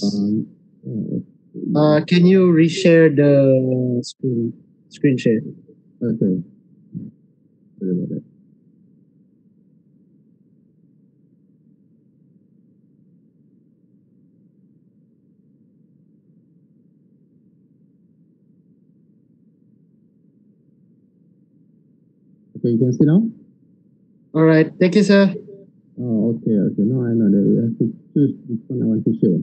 Um, Can you reshare the screen share? okay. Sorry about that. Okay, you can see now? All right. Thank you, sir. Oh, okay. Now I know that we have to choose which one I want to share.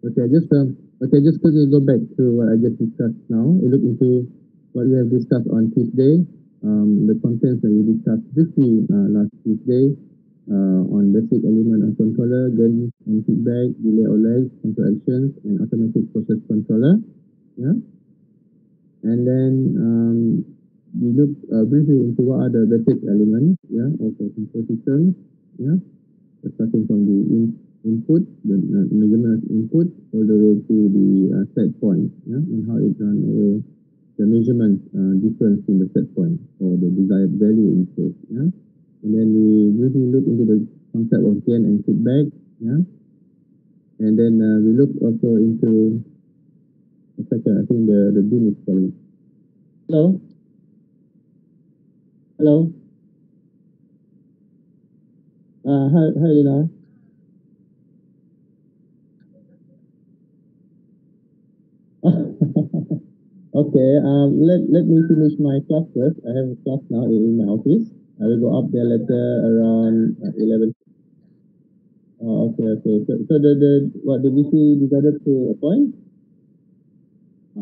Okay, just quickly go back to what I just discussed now. We look into what we have discussed on Tuesday, the contents that we discussed briefly last Tuesday on basic element of controller, gain and feedback, delay or lag, control actions, and automatic process controller. Yeah, and then we look briefly into what are the basic elements, yeah, of the control system, yeah, starting from the input, the measurement input, all the way to the set point, yeah, and how it run away the measurement difference in the set point or the desired value input, yeah. And then we briefly look into the concept of gain and feedback, yeah. And then we look also into a second, I think the beam is calling. Hello? Hello? Hi, Lina. Okay, let me finish my class first. I have a class now in my office. I will go up there later around 11. Okay. So what the VC decided to appoint? I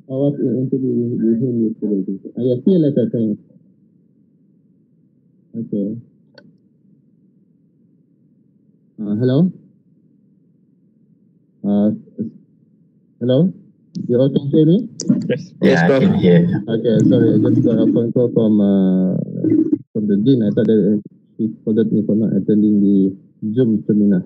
was interviewing with him yesterday. Yeah, see you later, thanks. Okay. Hello? Hello? You all can hear me? Yes, I can hear. Okay, sorry, I just got a phone call from the dean. I thought that he scolded me for not attending the Zoom seminar.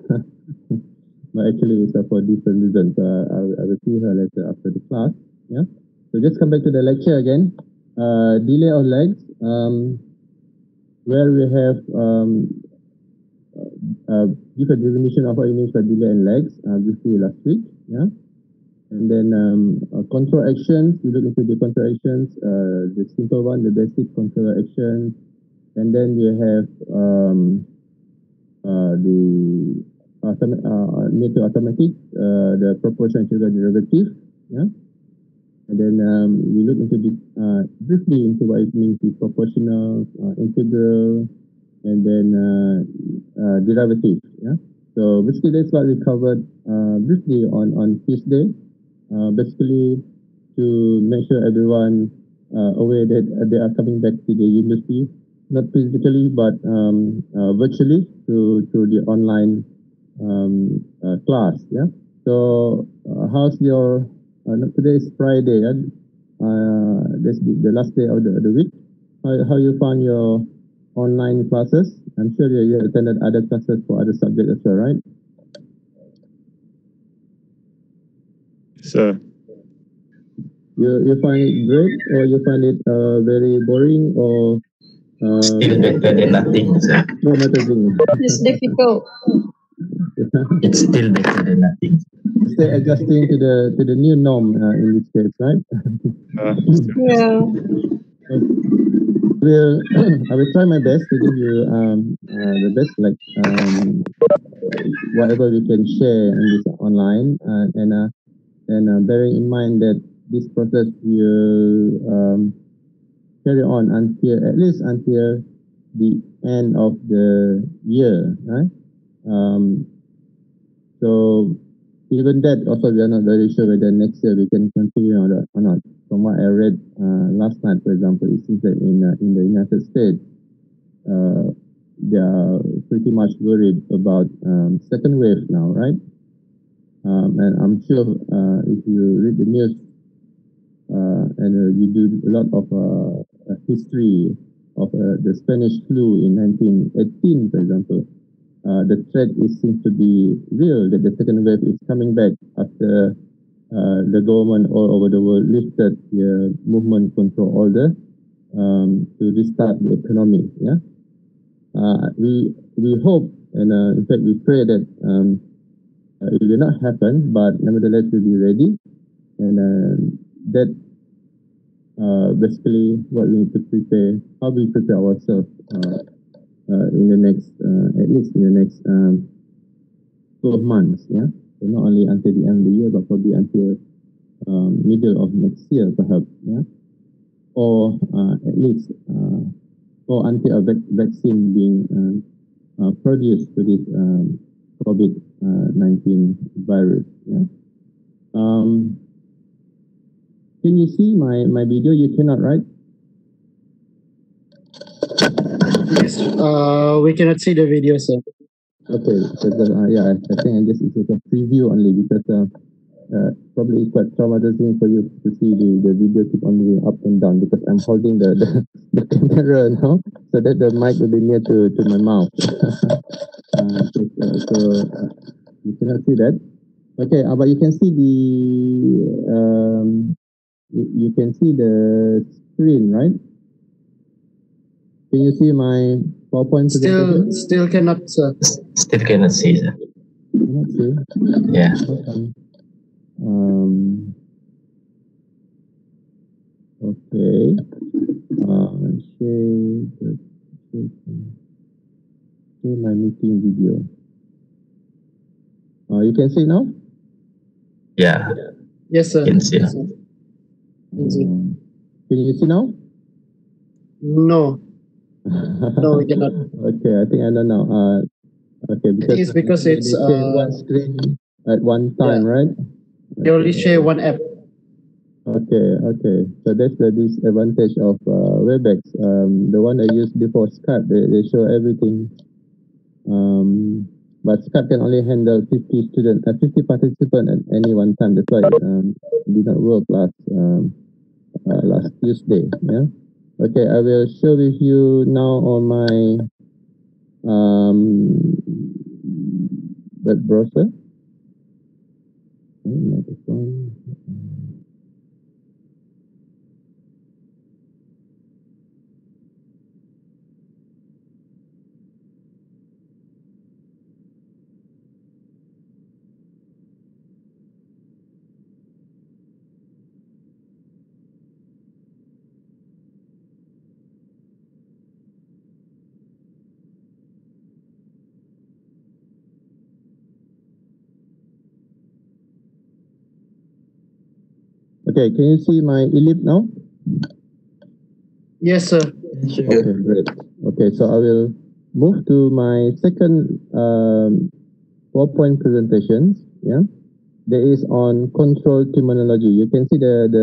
But actually it's for different reasons. So I will see her later after the class. Yeah. So just come back to the lecture again. Delay or lags, where we have different definition of what it means by delay and lags. This last week. Yeah. And then control actions, we look into the control actions, the simple one, the basic control actions. And then we have the near to automatic, the proportional integral derivative. Yeah. And then we look into the briefly into what it means with proportional, integral, and then derivative. Yeah. So basically that's what we covered briefly on Tuesday. Basically to make sure everyone aware that they are coming back to the university, not physically but virtually through the online class. Yeah. So how's your today is Friday, this the last day of the week. How you found your online classes? I'm sure you attended other classes for other subjects as well, right? Sir. You find it great, or you find it very boring, or still better than nothing, sir. No matter thing. It's difficult. It's still better than nothing. Stay adjusting to the new norm in this case, right? Yeah. I will try my best to give you the best, like whatever we can share in this online, and bearing in mind that this process will carry on until at least until the end of the year, right? So even that also we are not very sure whether next year we can continue or not. From what I read last night, for example, it seems that in the United States, they are pretty much worried about second wave now, right? And I'm sure if you read the news and you do a lot of history of the Spanish flu in 1918, for example, the threat seems to be real, that the second wave is coming back after the government all over the world lifted the movement control order to restart the economy. Yeah, we hope, and in fact we pray that it will not happen, but nevertheless we'll be ready. And that basically what we need to prepare, how we prepare ourselves in the next, at least in the next 12 months, yeah. So not only until the end of the year, but probably until middle of next year, perhaps, yeah. Or at least, or until a vaccine being produced for this COVID-19 virus, yeah. Can you see my video? You cannot, right? Yes. We cannot see the video, sir. Okay, so yeah, I think I just it's a preview only because probably it's quite traumatizing for you to see the video keep on moving up and down because I'm holding the camera now, so that the mic will be near to my mouth. So you cannot see that. Okay, but you can see you can see the screen, right? Can you see my PowerPoint presentation? Still cannot, sir. Still cannot see, sir. Cannot see. Yeah. Okay. Share my meeting video. You can see now? Yeah. Yes, sir. Can see. Yes, sir. Can you see now? No. No, we cannot. Okay, I think I know now. Okay, I think it's because they it's share one screen at one time, right? they only share one app. Okay. So that's the disadvantage of WebEx. The one I used before Skype, they show everything. But Skype can only handle 50 participants at any one time. That's why it did not work last Tuesday. Yeah. Okay, I will share with you now on my web browser. Okay, can you see my ellipse now? Yes, sir. Okay, great. Okay, so I will move to my second PowerPoint presentation. Yeah, that is on control terminology. You can see this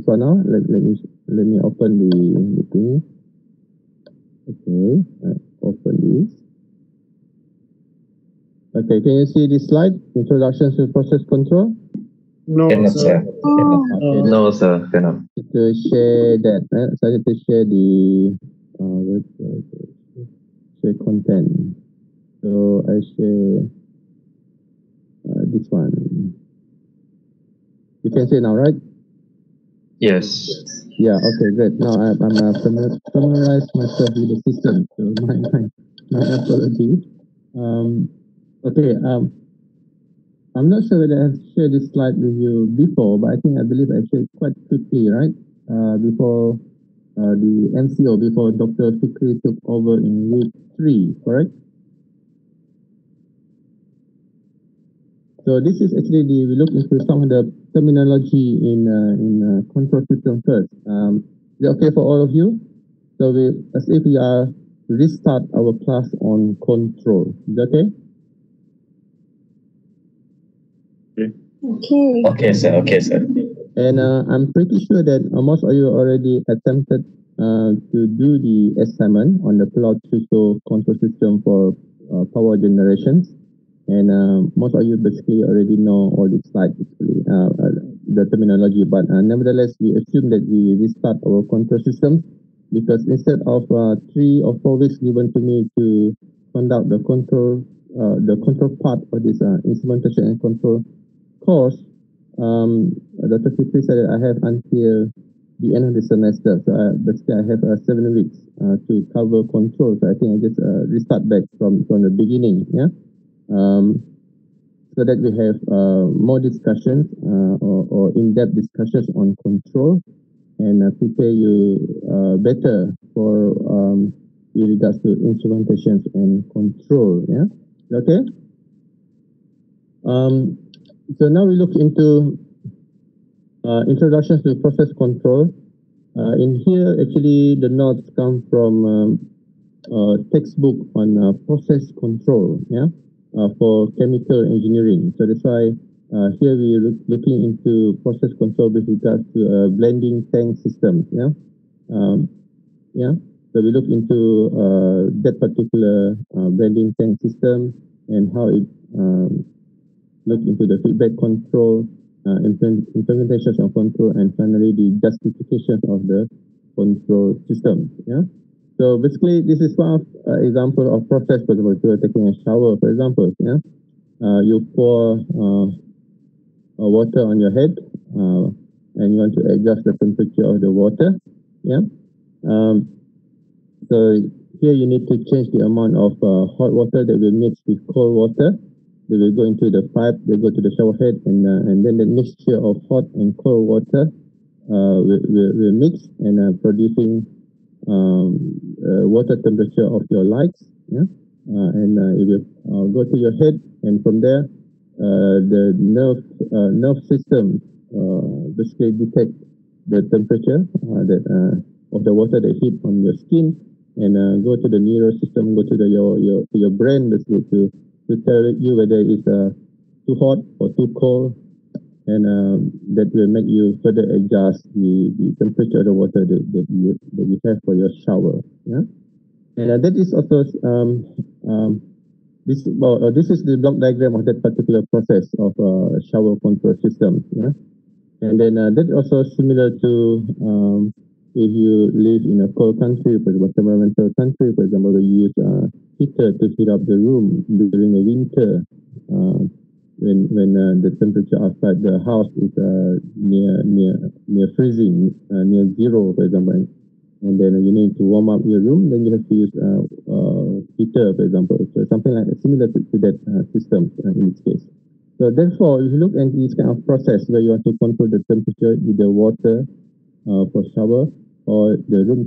one now. Let me open the thing. Okay, open this. Okay, can you see this slide? Introduction to process control. No, Cannot, sir. sir. Cannot. Okay, No, sir. Cannot. to share that. So I need to share the share content. So I share this one. You can see now, right? Yes. Yeah. Okay. Great. Now I'm familiarize myself with the system. So my apologies. Okay. I'm not sure whether I've shared this slide with you before, but I believe I shared quite quickly, right? Before the MCO, before Dr. Fikri took over in week 3, correct? So this is actually we look into some of the terminology in control system first. Is it okay for all of you? So as if we are restart our class on control. Is that okay? Okay. Okay, sir. Okay, sir. And I'm pretty sure that most of you already attempted to do the assignment on the plot control system for power generations. And most of you basically already know all these slides, basically, the terminology. But nevertheless, we assume that we restart our control system because instead of 3 or 4 weeks given to me to conduct the control part of this instrumentation and control course, Dr. Fitri said that I have until the end of the semester. So basically, I have 7 weeks to cover control. So I think I just restart back from the beginning. Yeah. so that we have more discussions or in-depth discussions on control and prepare you better for in regards to instrumentations and control. Yeah, okay. So now we look into introductions to process control. In here, actually, the notes come from textbook on process control. Yeah, for chemical engineering. So that's why here we are looking into process control with regards to blending tank systems. Yeah, yeah. So we look into that particular blending tank system and how it look into the feedback control, implementations of control, and finally the justification of the control system. Yeah. So basically, this is one example of process. For example, if you are taking a shower, for example, yeah, you pour water on your head, and you want to adjust the temperature of the water. Yeah. So here you need to change the amount of hot water that will mix with cold water. They will go into the pipe, they go to the shower head, and then the mixture of hot and cold water will mix and producing water temperature of your lights. Yeah, and it will go to your head, and from there the nerve system basically detect the temperature that of the water that hit on your skin, and go to the neural system, go to your brain basically to tell you whether it's too hot or too cold, and that will make you further adjust the temperature of the water that you have for your shower. Yeah, and that is also this is the block diagram of that particular process of shower control system. Yeah, and then that also similar to if you live in a cold country, for example, temperamental country, for example, you use heater to heat up the room during the winter. When the temperature outside the house is near freezing, near zero, for example, and then you need to warm up your room, then you have to use heater, for example. So something like similar to that system in this case. So therefore, if you look at this kind of process where you want to control the temperature with the water for shower, or the room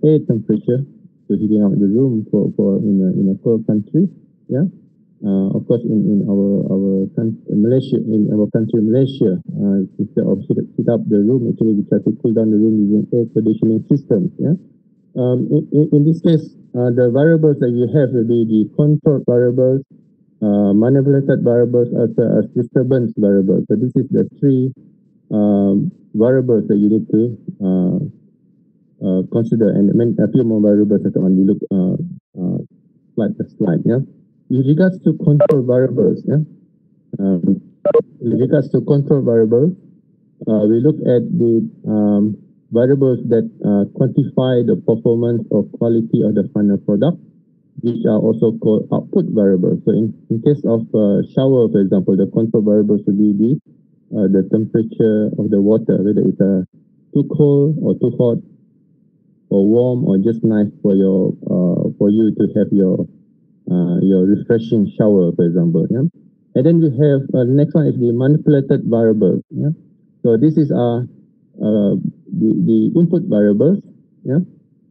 air temperature, so heating up the room for in a cold country. Yeah. Of course, in our Malaysia, instead of heat up the room, actually we try to cool down the room using air conditioning systems. Yeah. In this case, the variables that you have will be the control variables, manipulated variables, as well as disturbance variables. So this is the three variables that you need to consider, and a few more variables that we look slide by slide. Yeah. With regards to control variables, yeah. With regards to control variables, we look at the variables that quantify the performance or quality of the final product, which are also called output variables. So in case of shower, for example, the control variables would be the temperature of the water, whether it's too cold or too hot, or warm, or just nice for you to have your refreshing shower, for example. Yeah. And then we have next one is the manipulated variables. Yeah. So this is the input variables. Yeah,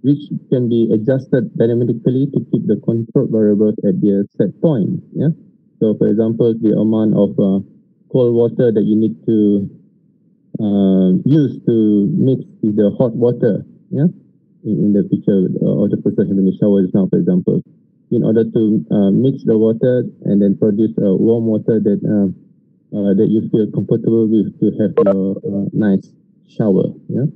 which can be adjusted dynamically to keep the control variables at their set point. Yeah. So for example, the amount of cold water that you need to use to mix with the hot water. Yeah. In the picture or the process in the shower is now, for example, in order to mix the water and then produce warm water that that you feel comfortable with to have your nice shower. Yeah.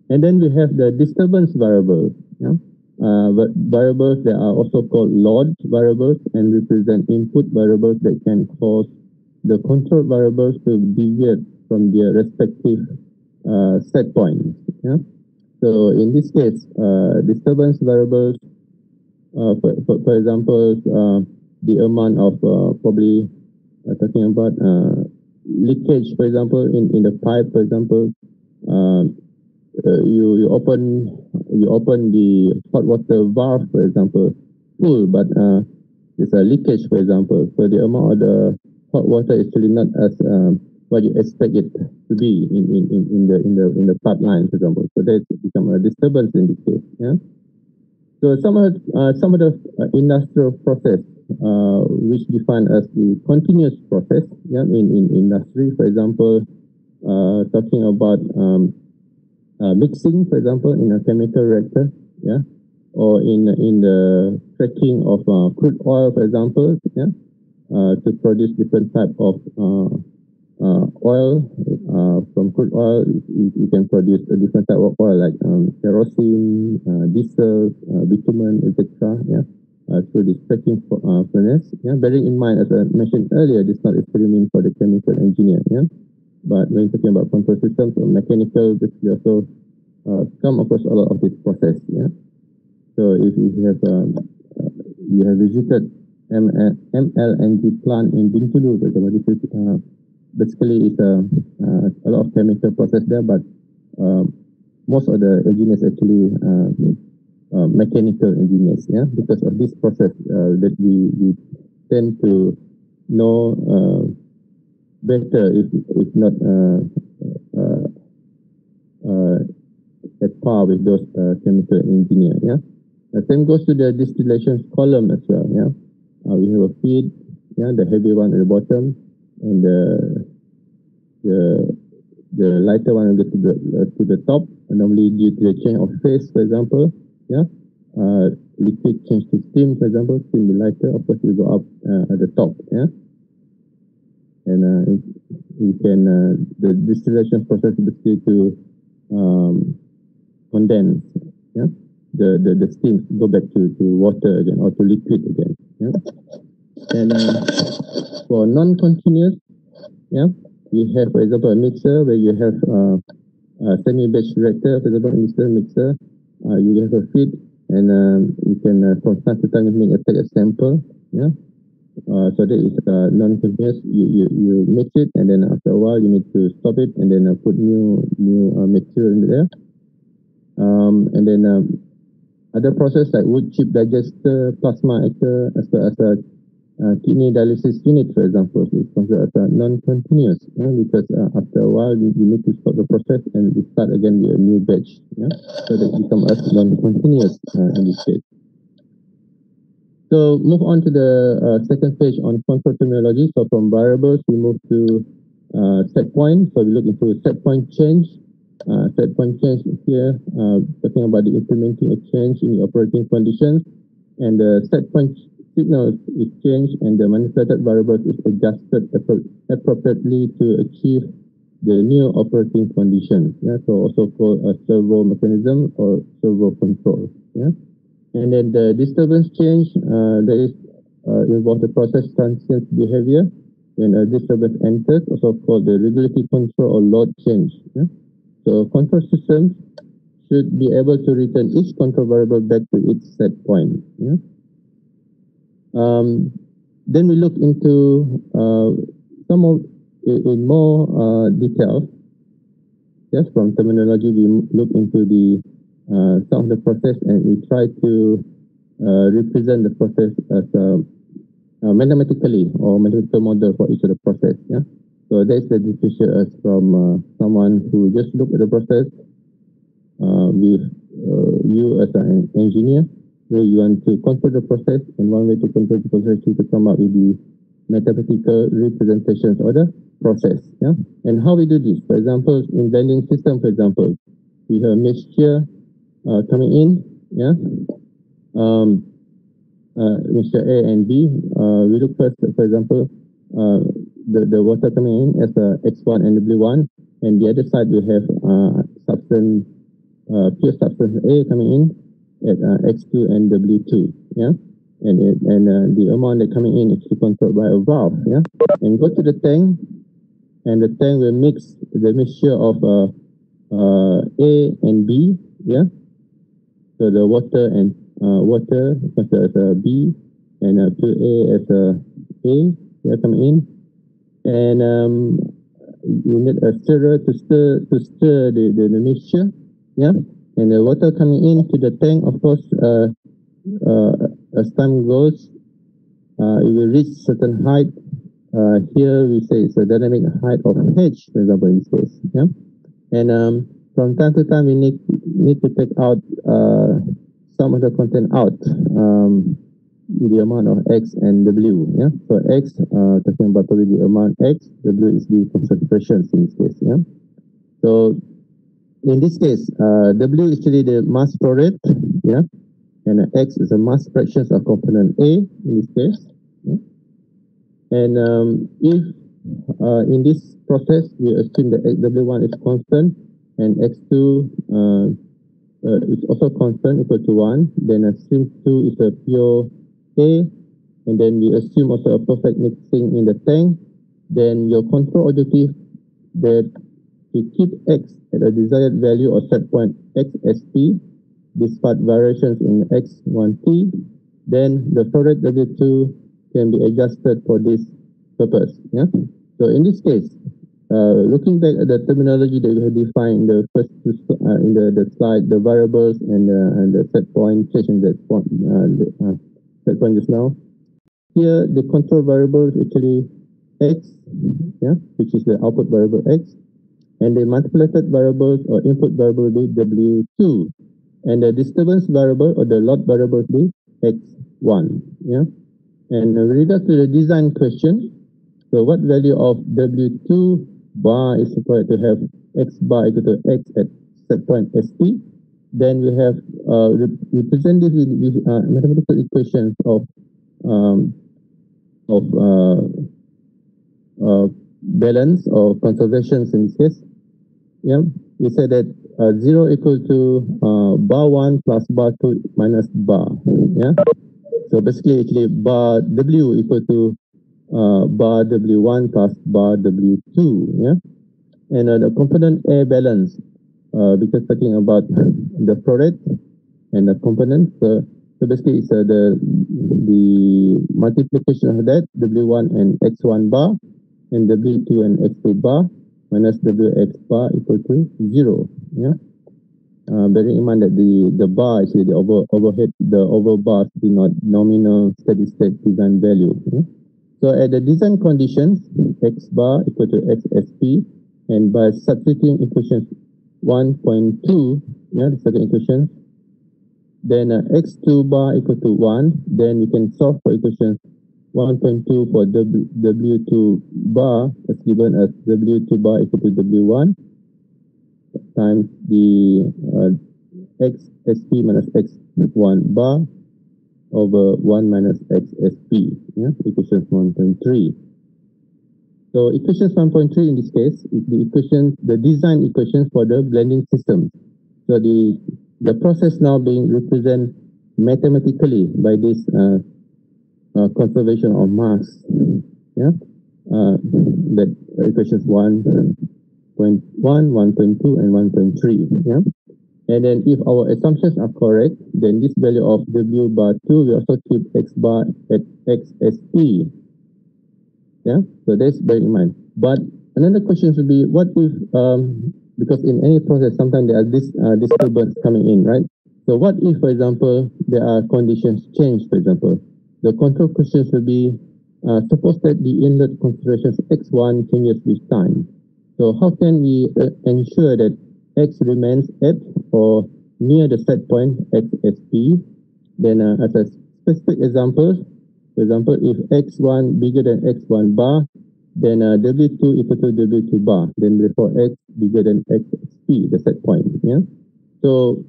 And then we have the disturbance variables. Yeah. Variables that are also called load variables and represent input variables that can cause the control variables to deviate from their respective set points. Yeah. So in this case, disturbance variables, for example, the amount of probably talking about leakage, for example, in the pipe, for example, you open the hot water valve, for example, full, but there's a leakage, for example. So the amount of the hot water is actually not as what you expect it to be in the pipeline, for example. So that become a disturbance in this case. Yeah. So some of the industrial process which define as the continuous process, yeah, in industry, for example, talking about mixing, for example, in a chemical reactor, yeah, or in the cracking of crude oil, for example, yeah, to produce different type of oil. From crude oil, you can produce a different type of oil like kerosene, diesel, bitumen, etc. Yeah, through this cracking furnace. Yeah, bearing in mind, as I mentioned earlier, this is not experiment for the chemical engineer. Yeah, but when talking about control systems or mechanical, we also come across a lot of this process. Yeah, so if you have visited MLNG plant in Bintulu, for example, this is basically it's a lot of chemical process there, but most of the engineers actually mechanical engineers, yeah, because of this process that we tend to know better, if not at par with those chemical engineer. Yeah, the same goes to the distillation column as well. Yeah, we have a feed, yeah, the heavy one at the bottom, and the lighter one will go to the top. And normally due to the change of phase, for example, yeah, liquid change to steam, for example, steam will lighter, of course, will go up at the top. Yeah, and you can the distillation process is basically to condense, yeah, the steam go back to water again or to liquid again. Yeah, and for non-continuous, yeah, we have, for example, a mixer where you have a semi-batch reactor, for example, mixer. You have a feed, and you can from time to time make a sample. Yeah, so that is non-continuous. You mix it, and then after a while you need to stop it, and then put new material in there. And then other process like wood chip digester, plasma actor, as well as a kidney dialysis unit, for example, is considered as non-continuous, because after a while you need to stop the process and we start again with a new batch. Yeah, so that become as non-continuous in this case. So move on to the second page on control terminology. So from variables we move to set point. So we look into set point change. Set point change here, talking about the implementing a change in the operating conditions, and the set point signal is changed and the manipulated variable is adjusted appropriately to achieve the new operating conditions. Yeah, so also called a servo mechanism or servo control. Yeah, and then the disturbance change that is involves the process transient behavior. When a disturbance enters, also called the regulatory control or load change. Yeah? So control systems should be able to return each control variable back to its set point. Yeah? Then we look into some of in more detail. Yes, from terminology we look into the some of the process, and we try to represent the process as mathematically or mathematical model for each of the process. Yeah. So that's the differentiation us from someone who just look at the process. With you as an engineer, where you want to control the process, and one way to control the process is to come up with the mathematical representations of the process. Yeah, and how we do this? For example, in blending system, for example, we have mixture coming in. Yeah, mixture A and B. We look first, for example, the water coming in as a X1 and W1, and the other side we have substance. Pure substance A coming in at X2 and W2, yeah, and the amount that coming in is controlled by a valve, yeah, and go to the tank, and the tank will mix the mixture of A and B, yeah, so the water and water considered as a B, and pure A as a yeah, coming in, and you need a stirrer to stir the mixture. Yeah, and the water coming into the tank, of course, as time goes, it will reach certain height. Here we say it's a dynamic height of h, for example, in this case. Yeah, and from time to time we need to take out some of the content out, the amount of x and w. Yeah, so x talking about probably the amount x, w is the concentrations in this case. Yeah, so in this case, w is actually the mass flow rate. Yeah, and x is the mass fractions of component A in this case. Yeah? And if in this process we assume that w1 is constant and x2 is also constant equal to 1, then assume 2 is a pure A, and then we assume also a perfect mixing in the tank, then your control objective that to keep x at a desired value or set point xsp despite variations in x1t, then the flow rate W2 can be adjusted for this purpose. Yeah. So in this case, looking back at the terminology that we have defined in the first in the slide, the variables and the set point, changing the set point just now. Here, the control variable is actually x, yeah, which is the output variable x, and the manipulated variables or input variable will be W2. And the disturbance variable or the load variable will be x1. Yeah, and with regard to the design question, so what value of W2 bar is required to have x bar equal to x at set point SP? Then we have represent this with mathematical equations of balance or conservations in this case. Yeah, we say that 0 equal to bar 1 plus bar 2 minus bar. Yeah, so basically actually bar W equal to bar W1 plus bar W2. Yeah, and the component A balance, because talking about the flow rate and the component. So basically it's the multiplication of that W1 and x1 bar and W2 and x2 bar minus Wx bar equal to 0. Yeah. Bearing in mind that the bar is the overhead, the over bar is the not nominal steady state design value. Yeah? So at the design conditions, x bar equal to xsp, and by substituting equations 1.2, yeah, the second equation, then x2 bar equal to 1, then you can solve for equation 1.2 for W2 bar as given as W2 bar equal to W1 times the XSP minus X1 bar over 1 minus XSP, yeah, equation 1.3. So equation 1.3 in this case is the design equations for the blending system. So the process now being represented mathematically by this conservation of mass, yeah, that equations 1.1, 1.2, and 1.3, yeah. And then if our assumptions are correct, then this value of W bar 2 will also keep x bar at XSP. Yeah, so that's bear in mind. But another question should be, what if, because in any process, sometimes there are disturbance coming in, right? So what if, for example, there are conditions change, for example, the control questions will be, suppose that the inlet concentrations x1 changes with time. So how can we ensure that x remains at or near the set point xsp? Then as a specific example, for example, if x1 bigger than x1 bar, then w2 equal to w2 bar. Then therefore x bigger than xsp, the set point. Yeah. So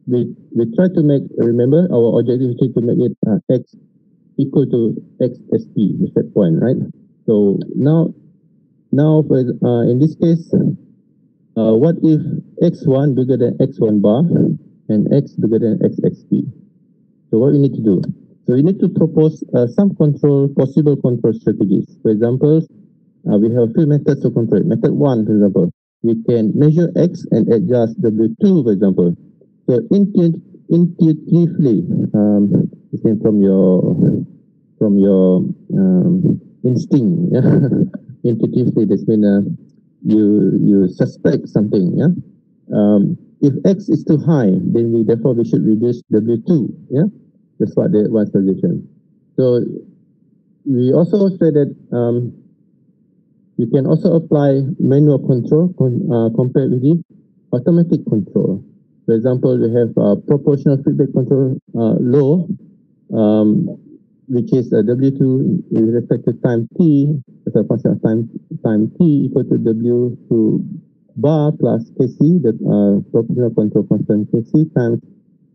we try to make, remember our objective is to make it x equal to xsp, the set point, right? So now for in this case, what if x1 bigger than x1 bar and x bigger than xsp? So what we need to do? So we need to propose some possible control strategies. For example, we have three methods to control it. Method 1, for example, we can measure x and adjust W2, for example. So intuitively, from your instinct, yeah? Intuitively, this means you suspect something, yeah. If x is too high, then we should reduce W2, yeah. That's what one suggestion. So we also say that you can also apply manual control compared with the automatic control. For example, we have proportional feedback control law, which is W2 with respect to time t as a function of time t equal to W2 bar plus Kc, the proportional control constant Kc times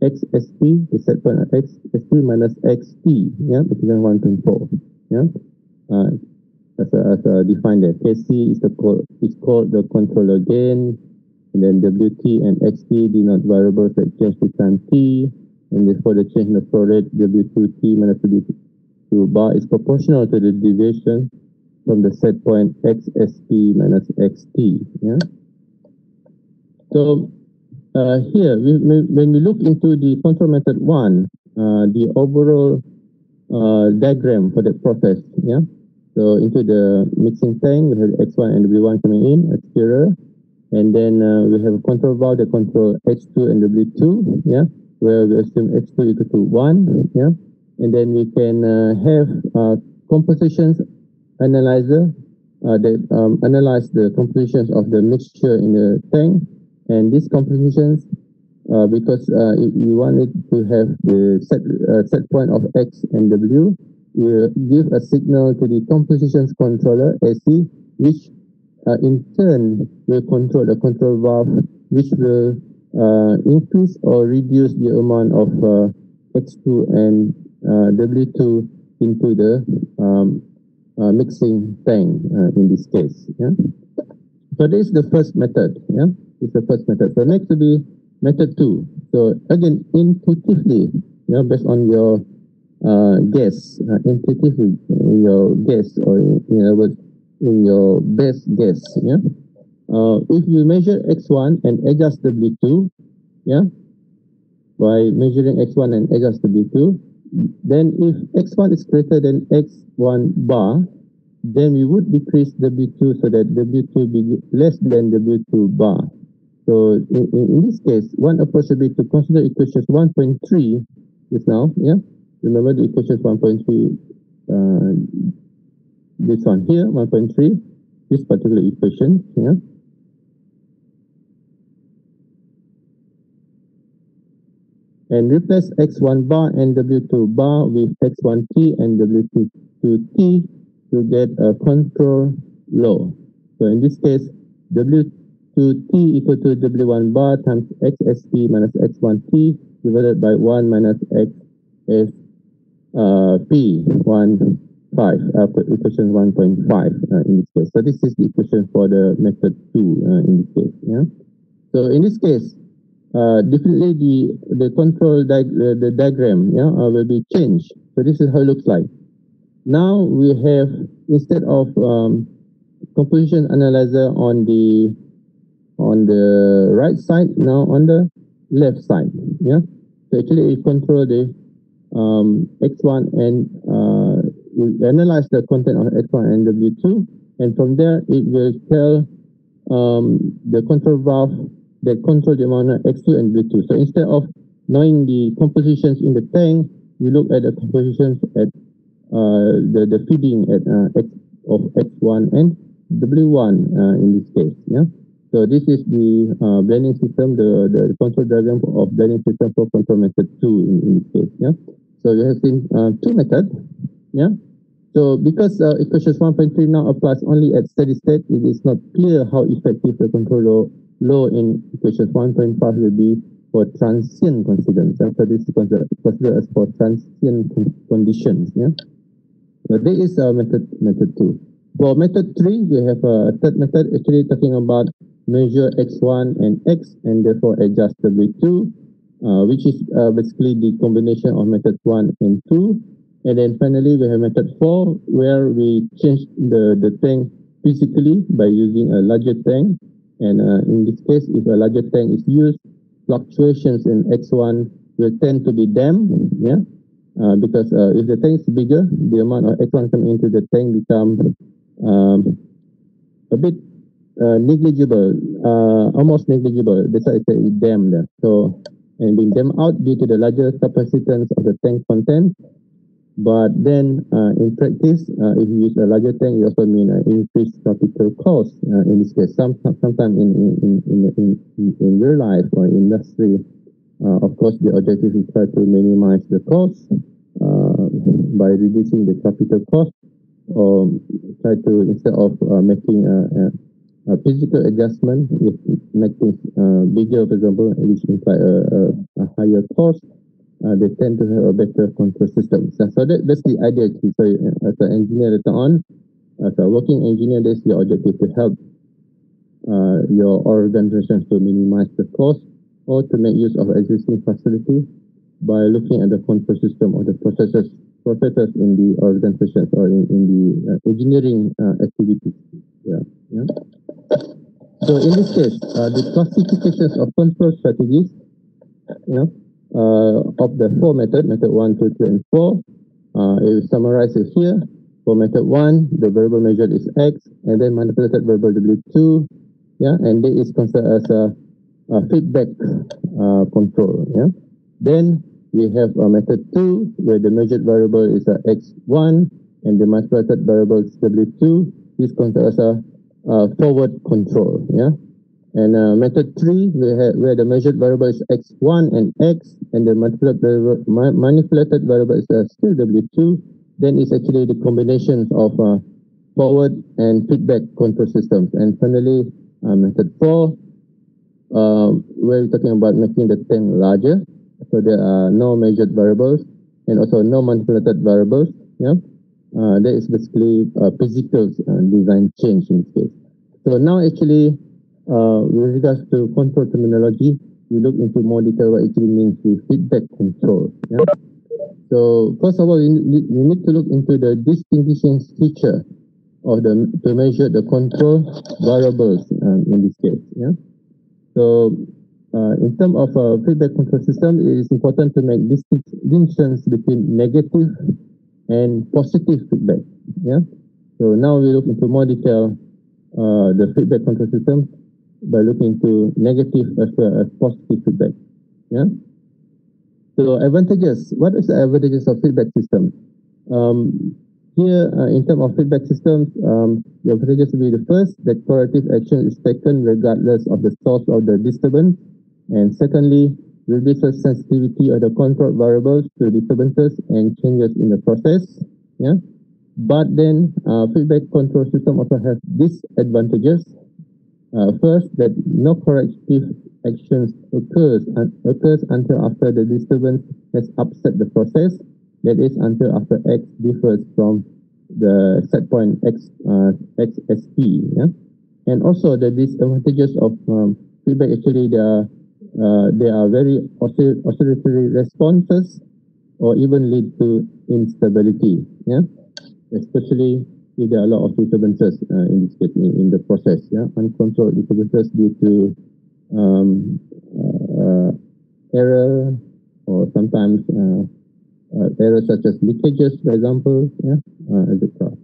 XSP, the set point of XSP minus XT, yeah, equation 1.4, yeah. As defined there, Kc is called the controller gain, and then Wt and Xt denote variables that change with time t, and therefore the change in the flow rate W2t minus W2 bar is proportional to the deviation from the set point XSP minus XT. Yeah. So here, when we look into the control method 1, the overall diagram for that process, yeah. So into the mixing tank, we have X1 and W1 coming in as stirrer, and then we have a control valve that control H2 and W2, yeah, where we assume H2 equal to 1, yeah, and then we can have compositions analyzer that analyze the compositions of the mixture in the tank, and these compositions, because you want it to have the set point of X and W, will give a signal to the compositions controller AC, which in turn will control the control valve, which will increase or reduce the amount of X2 and W2 into the mixing tank in this case. Yeah. So this is the first method. Yeah, it's the first method. So next will be method 2. So again, intuitively, you know, based on your guess, intuitively, in your guess, or in other words, in your best guess, yeah. If you measure X1 and adjust W2, yeah, by measuring X1 and adjust W2, then if X1 is greater than X1 bar, then we would decrease W2 so that W2 be less than W2 bar. So in this case, one approach would be to consider equations 1.3 just now, yeah. Remember the equations 1.3, this one here, 1.3, this particular equation, yeah. And replace X1 bar and W2 bar with X1T and W2T to get a control law. So in this case, W2T equal to W1 bar times XSP minus X1T divided by 1 minus XSP. P15, equation 1.5 in this case. So this is the equation for the method 2 in this case. Yeah. So in this case, definitely the control the diagram, yeah, will be changed. So this is how it looks like. Now we have, instead of composition analyzer on the right side, now on the left side. Yeah. So actually it control the X1 and we analyze the content of X1 and W2, and from there it will tell the control valve that control the amount of X2 and W2. So instead of knowing the compositions in the tank, you look at the compositions at the feeding at X of X1 and W1 in this case. Yeah. So this is the blending system, the control diagram of blending system for control method 2 in this case. Yeah. So you have seen 2 methods. Yeah. So because equations 1.3 now applies only at steady state, it is not clear how effective the control law in equations 1.5 will be for transient conditions. So this is considered as for transient conditions. Yeah. So there is method 2. For method 3, we have a third method actually talking about measure X1 and X and therefore adjust W2, which is basically the combination of method 1 and 2. And then finally, we have method 4, where we change the tank physically by using a larger tank. And in this case, if a larger tank is used, fluctuations in X1 will tend to be damped, yeah? Because if the tank is bigger, the amount of X1 coming into the tank becomes a bit negligible, almost negligible. That's why I say it damped there. So, and being damped out due to the larger capacitance of the tank content. But then in practice, if you use a larger tank, it also means increased capital cost. In this case, sometimes in real life or industry, of course, the objective is try to minimize the cost by reducing the capital cost, or try to, instead of making a physical adjustment, if make things bigger, for example, which imply a higher cost, they tend to have a better control system. So that's the idea. So as an engineer later on, as a working engineer, that's your objective, to help your organizations to minimize the cost or to make use of existing facility by looking at the control system or the processes in the organizations or in the engineering activities. Yeah. So in this case, the classifications of control strategies, of the four methods, method 1, 2, 3, and 4, it is summarized here. For method 1, the variable measured is X, and then manipulated variable W2, and it is considered as a feedback control. Then we have method 2, where the measured variable is X1, and the manipulated variable is W2. This is considered as a forward control. And method 3, where the measured variable is X1 and X, and the manipulated variable is still W2, then it's actually the combinations of forward and feedback control systems. And finally, method 4, where we're talking about making the tank larger, so there are no measured variables and also no manipulated variables. That is basically a physical design change in this case. So now actually, with regards to control terminology, we look into more detail what it actually means with feedback control. So first of all, you need to look into the distinguishing feature of to measure the control variables in this case. So in terms of feedback control system, it is important to make distinctions between negative and positive feedback. So now we look into more detail the feedback control system by looking into negative as well as positive feedback. So advantages. What is the advantages of feedback system? Here, in terms of feedback systems, the advantages will be the first, that corrective action is taken regardless of the source of the disturbance, and secondly, reduces sensitivity of the control variables to disturbances and changes in the process. But then, feedback control system also has disadvantages. First, that no corrective actions occurs until after the disturbance has upset the process. That is, until after X differs from the set point XSP. And also the disadvantages of feedback, actually they are very oscillatory responses, or even lead to instability. Especially if there are a lot of disturbances in this case, in the process. Uncontrolled disturbances due to error, or sometimes errors such as leakages, for example, etc.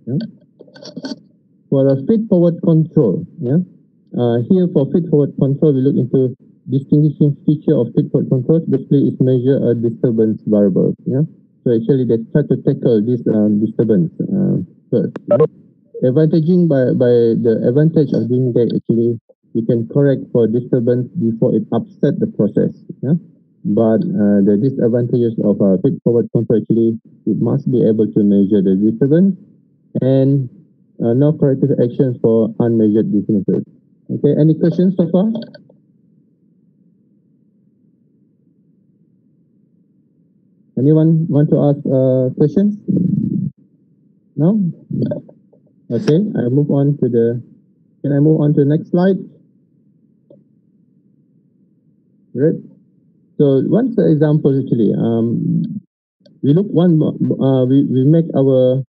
For a feed-forward control, here for feed-forward control, we look into distinguishing feature of feed-forward controls. Basically, it measures a disturbance variable. So actually, they try to tackle this disturbance first. Advantaging by the advantage of doing that, actually, you can correct for disturbance before it upset the process. But the disadvantages of feed-forward control, actually, it must be able to measure the disturbance, and no corrective actions for unmeasured disturbances. Okay, any questions so far? Anyone want to ask questions? No? Okay, I move on to the. Can I move on to the next slide? Right. So one example, actually, we look we make our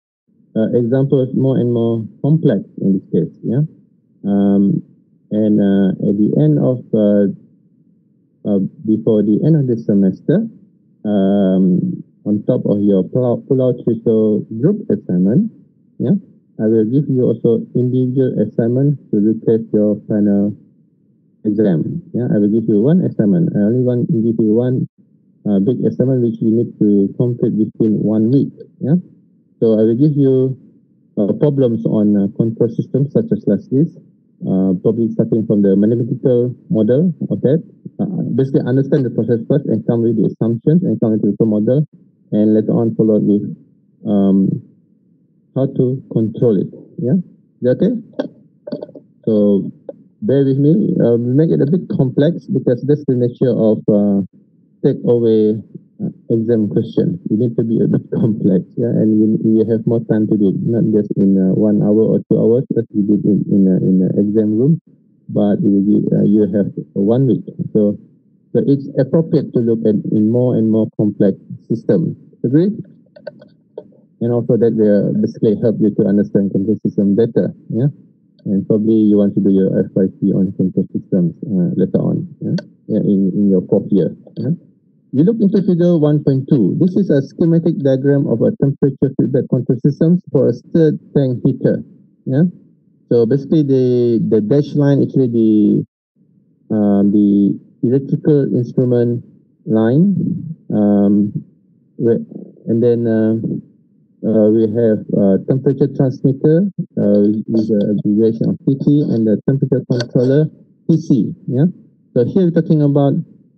examples more and more complex in this case. And at the end of before the end of the semester, on top of your pull-out crystal group assignment, I will give you also individual assignment to replace your final exam. I will give you one assignment. I only want to give you one big assignment which you need to complete within 1 week. Yeah. So I will give you problems on control systems such as this. Probably starting from the mathematical model of that. Basically understand the process first and come with the assumptions and come with the model, and later on followed with how to control it. Yeah, is that okay? So bear with me. Make it a bit complex because that's the nature of takeaway exam question. You need to be a bit complex, yeah, and you have more time to do it, not just in 1 hour or 2 hours as we did in an exam room, but you have 1 week. So it's appropriate to look at in more and more complex systems. Agree? And also that will basically help you to understand control system better, yeah. And probably you want to do your FYP on control systems later on, yeah, in your 4th year. Yeah? We look into figure 1.2. This is a schematic diagram of a temperature feedback control systems for a stirred tank heater. Yeah. So basically, the dashed line actually the electrical instrument line, and then we have temperature transmitter with the abbreviation of TT, and the temperature controller TC. Yeah. So here we're talking about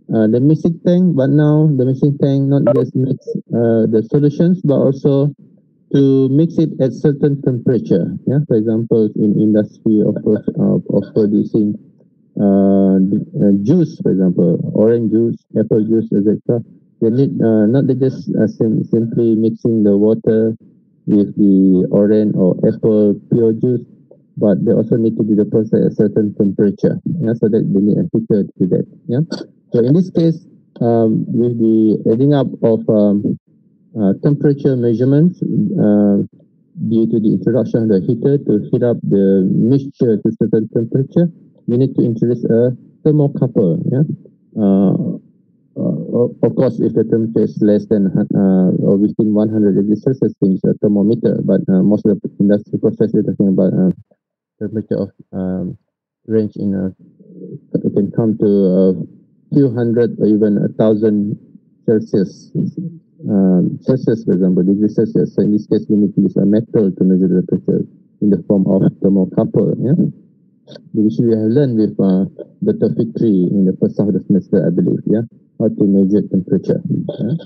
the mixing tank, but now the mixing tank not just mix the solutions, but also to mix it at certain temperature. Yeah, for example, in industry of producing juice, for example, orange juice, apple juice, etc. They need not just simply mixing the water with the orange or apple pure juice, but they also need to do the process at a certain temperature. Yeah, so that they need a heater to do that. Yeah. So in this case, with the adding up of temperature measurements due to the introduction of the heater to heat up the mixture to certain temperature, we need to introduce a thermocouple. Yeah. Of course, if the temperature is less than or within 100 degrees Celsius, we use a thermometer. But most of the industrial process we're talking about temperature of range in it can come to a few hundred or even 1,000 Celsius. Celsius, for example, degrees Celsius. So in this case, we need to use a metal to measure the temperature in the form of thermocouple. Yeah, which we have learned with the topic 3 in the first half of the semester, I believe. Yeah, how to measure temperature. Yeah?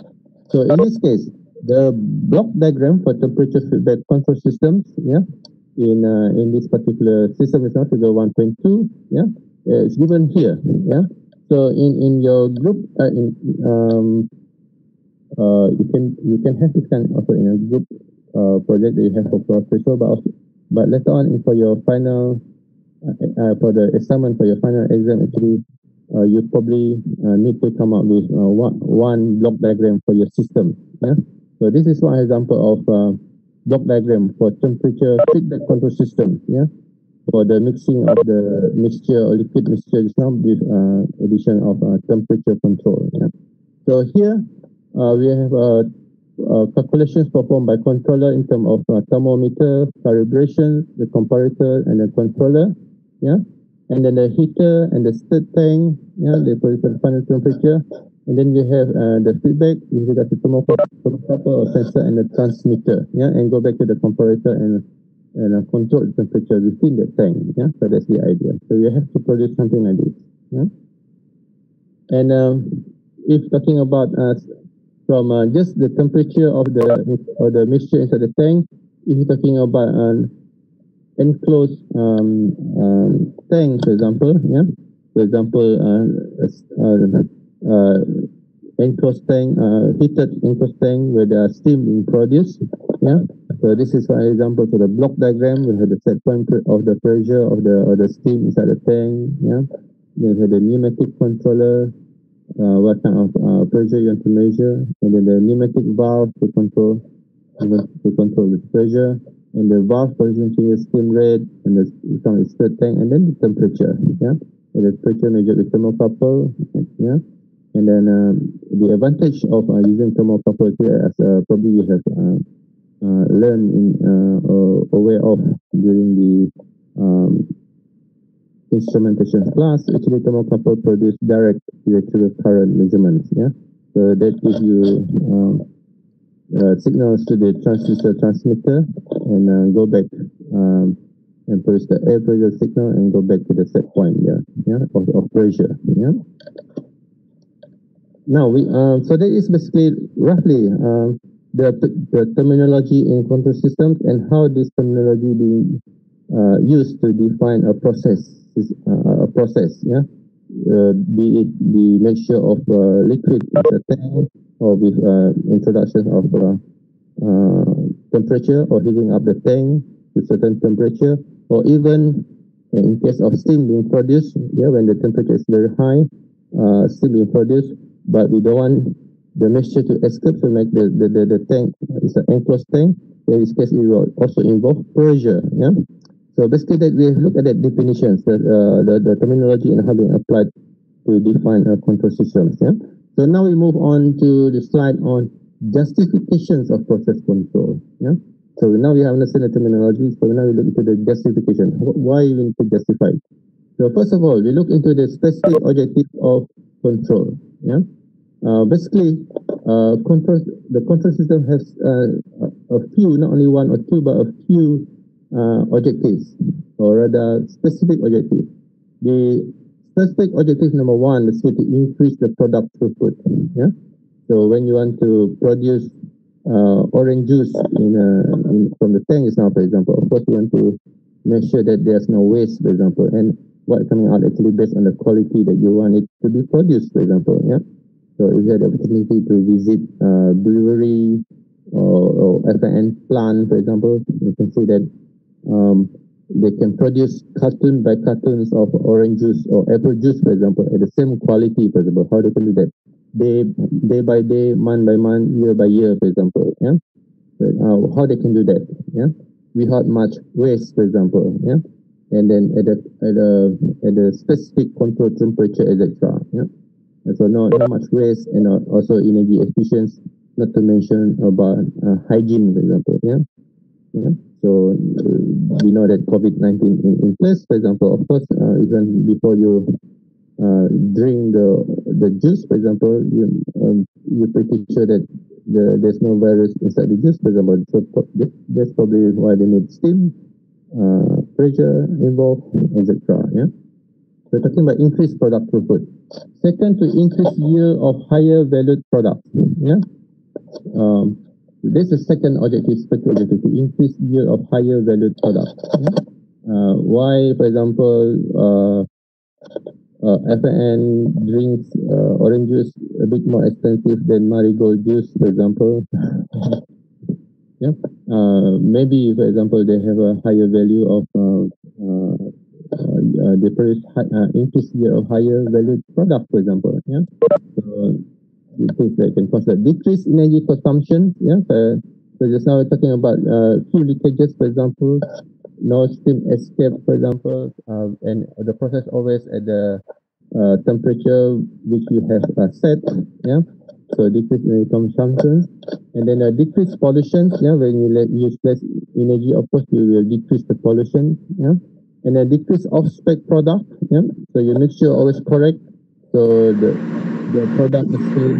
So in this case, the block diagram for temperature feedback control systems. Yeah. In this particular system is now figure 1.2. Yeah, it's given here. Yeah, so in your group you can have this kind also in a group project that you have for professional, but later on for your final for the assignment for your final exam, actually you probably need to come up with one block diagram for your system. Yeah, so this is one example of block diagram for temperature feedback control system. Yeah, for the mixing of the mixture or liquid mixture just now with addition of temperature control. Yeah. So here we have calculations performed by controller in terms of thermometer, calibration, the comparator, and the controller. Yeah, and then the heater and the stirred tank. Yeah, they produce the final temperature. And then we have the feedback with regard to thermocouple or sensor and the transmitter. Yeah, and go back to the comparator and control the temperature within the tank. Yeah, so that's the idea. So you have to produce something like this. Yeah, and if talking about from just the temperature of the mixture inside the tank, if you're talking about an enclosed tank, for example, yeah, for example, enclosed tank, heated enclosed tank where there are steam being produced. Yeah. So this is for example for the block diagram. We have the set point of the pressure of the steam inside the tank. Yeah. Then we have the pneumatic controller, what kind of pressure you want to measure, and then the pneumatic valve to control the pressure, and the valve for the steam rate, and the stirred tank, and then the temperature. Yeah. And the temperature measured with thermocouple. Yeah. And then the advantage of using thermocouple here, as probably you have learned aware of during the instrumentation class, actually thermocouple produce direct electrical current measurements. Yeah, So that gives you signals to the transmitter, and go back and produce the air pressure signal and go back to the set point of pressure. Now so that is basically roughly the terminology in control systems and how this terminology being used to define a process. Be it the mixture of liquid in the tank, or with introduction of temperature, or heating up the tank to certain temperature, or even in case of steam being produced, when the temperature is very high, steam being produced, but we don't want the mixture to escape, to make the tank is an enclosed tank. In this case, it will also involve pressure. So basically, that we look at the definitions, the terminology, and how they applied to define control systems. So now we move on to the slide on justifications of process control. So now we have understood the terminology. So now we look into the justification. Why we need to justify it? So first of all, we look into the specific objective of control. Basically, the control system has a few, not only one or two, but a few objectives, or rather specific objectives. The specific objective number one is to increase the product throughput. So when you want to produce orange juice from the tank is now, for example, of course you want to make sure that there's no waste, for example, and what's coming out actually based on the quality that you want it to be produced, for example. So if you had the opportunity to visit brewery or F&N plant, for example, you can see that they can produce carton by cartons of orange juice or apple juice, for example, at the same quality, for example. How they can do that? Day by day, month by month, year by year, for example. How they can do that? Without much waste, for example. And then at the specific control temperature, etc. And so not much waste, and also energy efficiency, not to mention about hygiene, for example. So we know that COVID-19 in place, for example, of course, even before you drink the juice, for example, you're pretty sure that there's no virus inside the juice, for example. So that's probably why they need steam, pressure involved, etc. So talking about increased product throughput. Second, to increase yield of higher valued products. This is second objective, to increase yield of higher valued products. Why, for example, F&N drinks orange juice a bit more expensive than marigold juice, for example? Maybe, for example, they have a higher value of they produce increased yield of higher valued product, for example. So things that can cause that decreased energy consumption. So just now we're talking about fuel leakages, for example, no steam escape, for example, and the process always at the temperature which you have set. So decreased energy consumption, and then decreased pollution. When you use less energy, of course you will decrease the pollution. And then decrease off-spec product. So your mixture always correct. So the product is still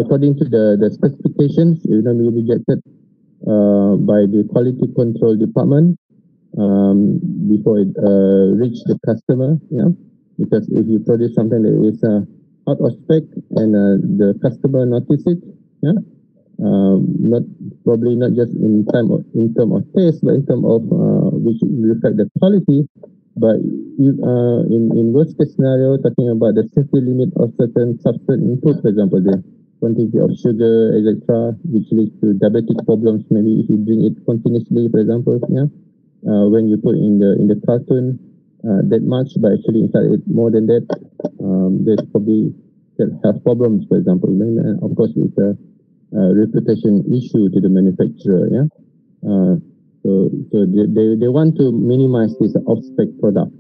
according to the specifications. It will not be rejected by the quality control department before it reach the customer. Because if you produce something that is out of spec and the customer notice it, probably not just in term of taste, but in term of which reflect the quality. But in worst case scenario, talking about the safety limit of certain substance input, for example, the quantity of sugar, etc., which leads to diabetic problems. Maybe if you drink it continuously, for example, when you put in the carton that much, but actually inside it more than that, there's probably have problems, for example. And of course, it's a reputation issue to the manufacturer. So they want to minimize this off-spec product,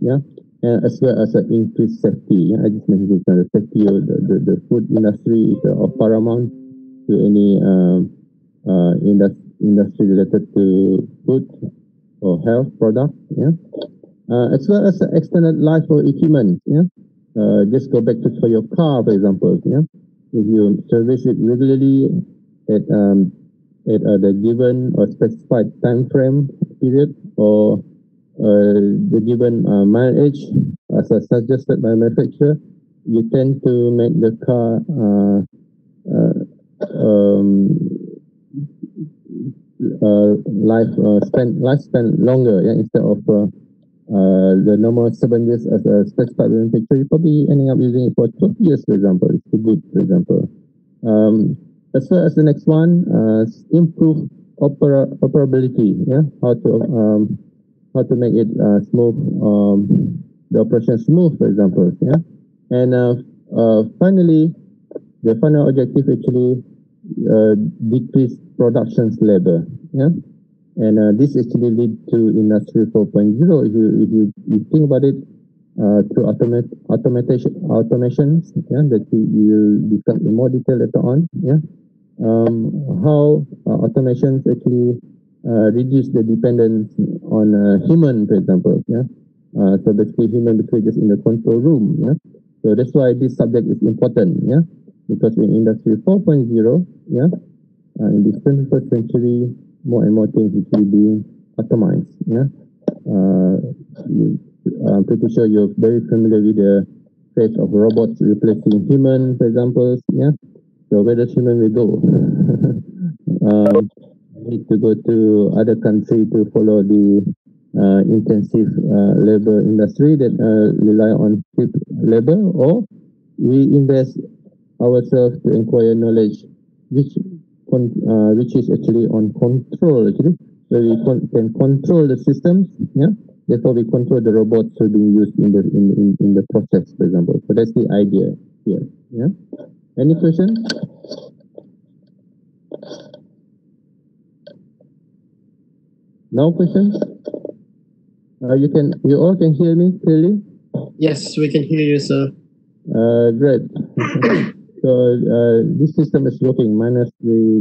as well as increased safety. I just mentioned the safety of the food industry is of paramount to any industry related to food or health product. As well as extended life for equipment. just go back to for your car, for example. Yeah, if you service it regularly at the given or specified time frame period, or the given mileage as suggested by manufacturer, you tend to make the car lifespan longer, yeah, instead of the normal 7 years as a specified manufacturer. You're probably ending up using it for 12 years, for example. It's too good, for example. As far as the next one, improve operability. Yeah, how to make it smooth, the operation smooth, for example. Yeah, and finally, the final objective actually decrease production's labor. Yeah, and this actually lead to Industry 4.0. If you think about it, through automations, yeah, that you will discuss in more detail later on. Yeah, how automations actually reduce the dependence on human, for example. Yeah, so basically human behavior just in the control room. Yeah, so that's why this subject is important. Yeah, because in Industry 4.0, yeah, in this 21st century, more and more things will be automized. Yeah, I'm pretty sure you're very familiar with the phrase of robots replacing human, for example. Yeah, so where does human will go? Need to go to other country to follow the intensive labor industry that rely on cheap labor, or we invest ourselves to acquire knowledge which is actually on control, actually, where we can control the systems. Yeah, therefore we control the robots who are being used in the process, for example. So that's the idea here. Yeah, any questions? No questions? You all can hear me clearly? Yes, we can hear you, sir. Great. So this system is working minus the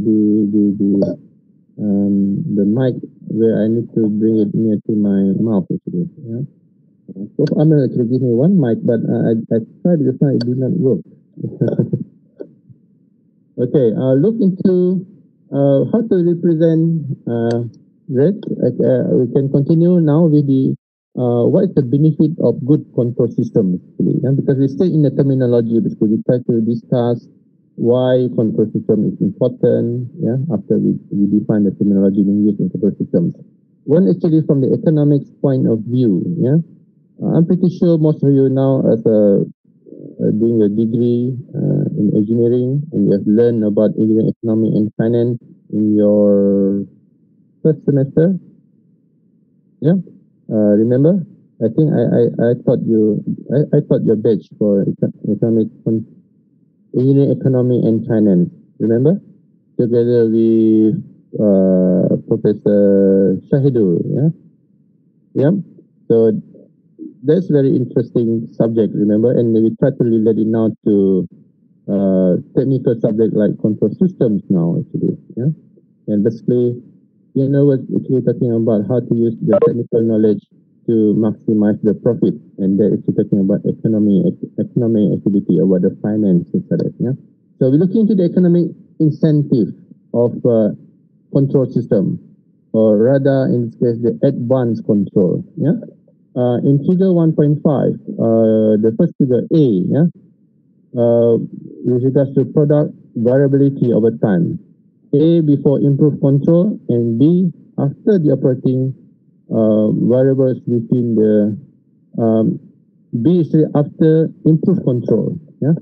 mic where I need to bring it near to my mouth actually. Yeah. So I'm gonna actually give me one mic, but I tried this one, it did not work. Okay, look into how to represent red. We can continue now with the what is the benefit of good control system actually, yeah? Because we stay in the terminology, because we try to discuss why control system is important. Yeah, after we define the terminology being used in control systems. One actually from the economics point of view. Yeah, I'm pretty sure most of you now as doing a degree in engineering, and you have learned about engineering, economic and finance in your first semester. Yeah, remember? I think I taught you. I taught your batch for economic, engineering, economy and finance. Remember? Together with Professor Shahidul. Yeah. Yeah. So that's very interesting subject. Remember, and we try to relate it now to technical subject like control systems now actually. Yeah, and basically, you know what actually talking about how to use the technical knowledge to maximize the profit, and they're actually talking about economic activity, about the finance instead of. Yeah, so we're looking into the economic incentive of control system, or rather in this case the advanced control. Yeah, in figure 1.5, the first figure A. Yeah, with regards to product variability over time. A before improved control, and B after the operating variables within the B is after improved control. Yeah,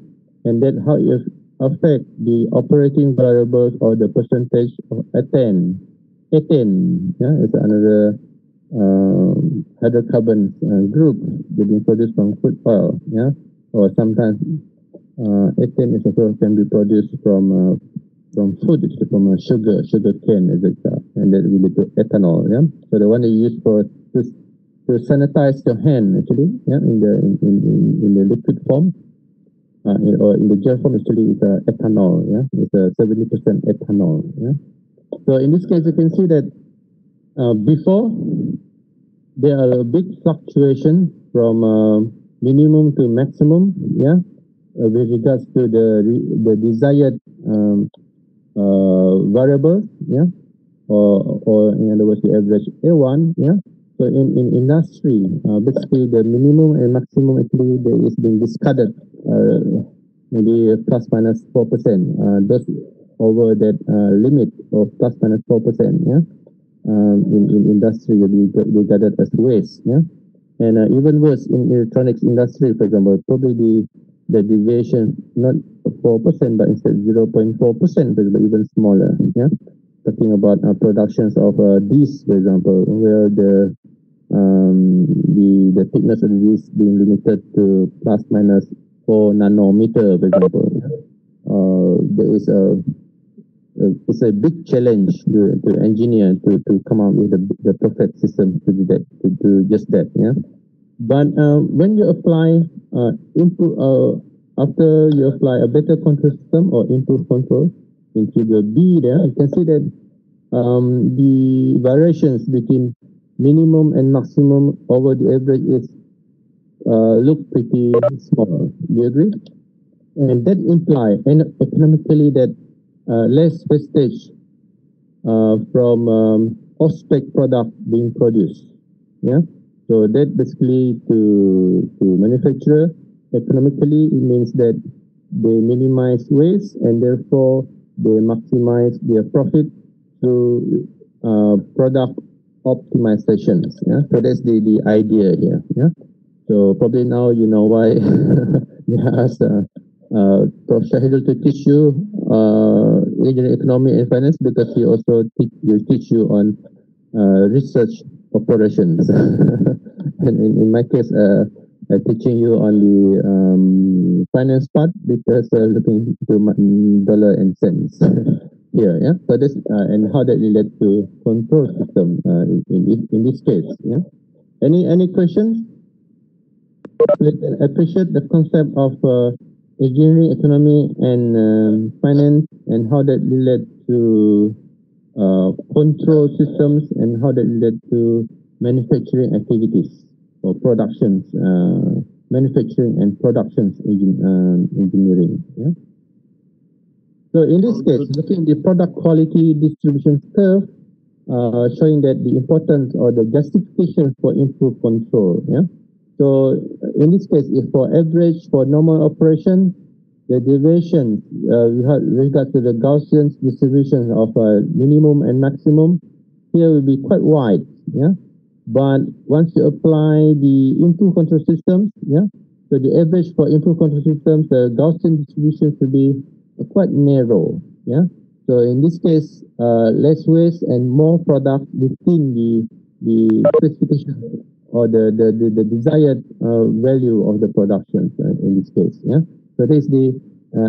and that how it affect the operating variables or the percentage of ethane. Ethane, yeah, is another hydrocarbon group that is produced from crude oil. Yeah, or sometimes ethane is also can be produced from food, from sugar cane, etc., and that will lead to ethanol. Yeah, so the one that you use to sanitize your hand actually, yeah, in the liquid form, or in the gel form actually is ethanol. Yeah, it's a 70% ethanol. Yeah, so in this case you can see that before there are a big fluctuation from minimum to maximum, yeah, with regards to the desired variable, yeah, or in other words, the average A1, yeah. So in industry, basically the minimum and maximum actually is being discarded, maybe plus minus 4%, just over that limit of plus minus 4%, yeah. In industry, we regarded as waste, yeah. And even worse, in electronics industry, for example, probably the deviation not 4%, but instead 0.4%, even smaller, yeah. Talking about productions of discs, for example, where the thickness of the disc being limited to plus minus 4 nanometer, for example. There is it's a big challenge to engineer to come up with the perfect system to do that, to do just that, yeah. But when you apply after you apply a better control system or improved control in figure B there, you can see that the variations between minimum and maximum over the average is look pretty small. Do you agree? And that implies economically that less wastage from off-spec product being produced. Yeah. So that basically to manufacturer economically, it means that they minimize waste and therefore they maximize their profit through product optimizations. Yeah. So that's the idea here. Yeah. So probably now you know why they asked Prof. Shahidul to teach you engineering economic and finance, because he also teach you on research operations. And in my case, teaching you on the finance part, because looking to dollar and cents here, yeah. So this and how that relates to control system in this case, yeah. Any questions? I appreciate the concept of engineering, economy, and finance, and how that relates to control systems, and how that relates to manufacturing activities or productions, manufacturing and productions engineering. Yeah. So in this case, looking at the product quality distribution curve, showing that the importance or the justification for improved control. Yeah. So in this case, if for average, for normal operation, the deviation with regard to the Gaussian distribution of minimum and maximum here will be quite wide. Yeah. But once you apply the improved control systems, yeah, so the average for improved control systems, the Gaussian distribution will be quite narrow. Yeah. So in this case, less waste and more product within the specification or the desired value of the production in this case. Yeah. So this is the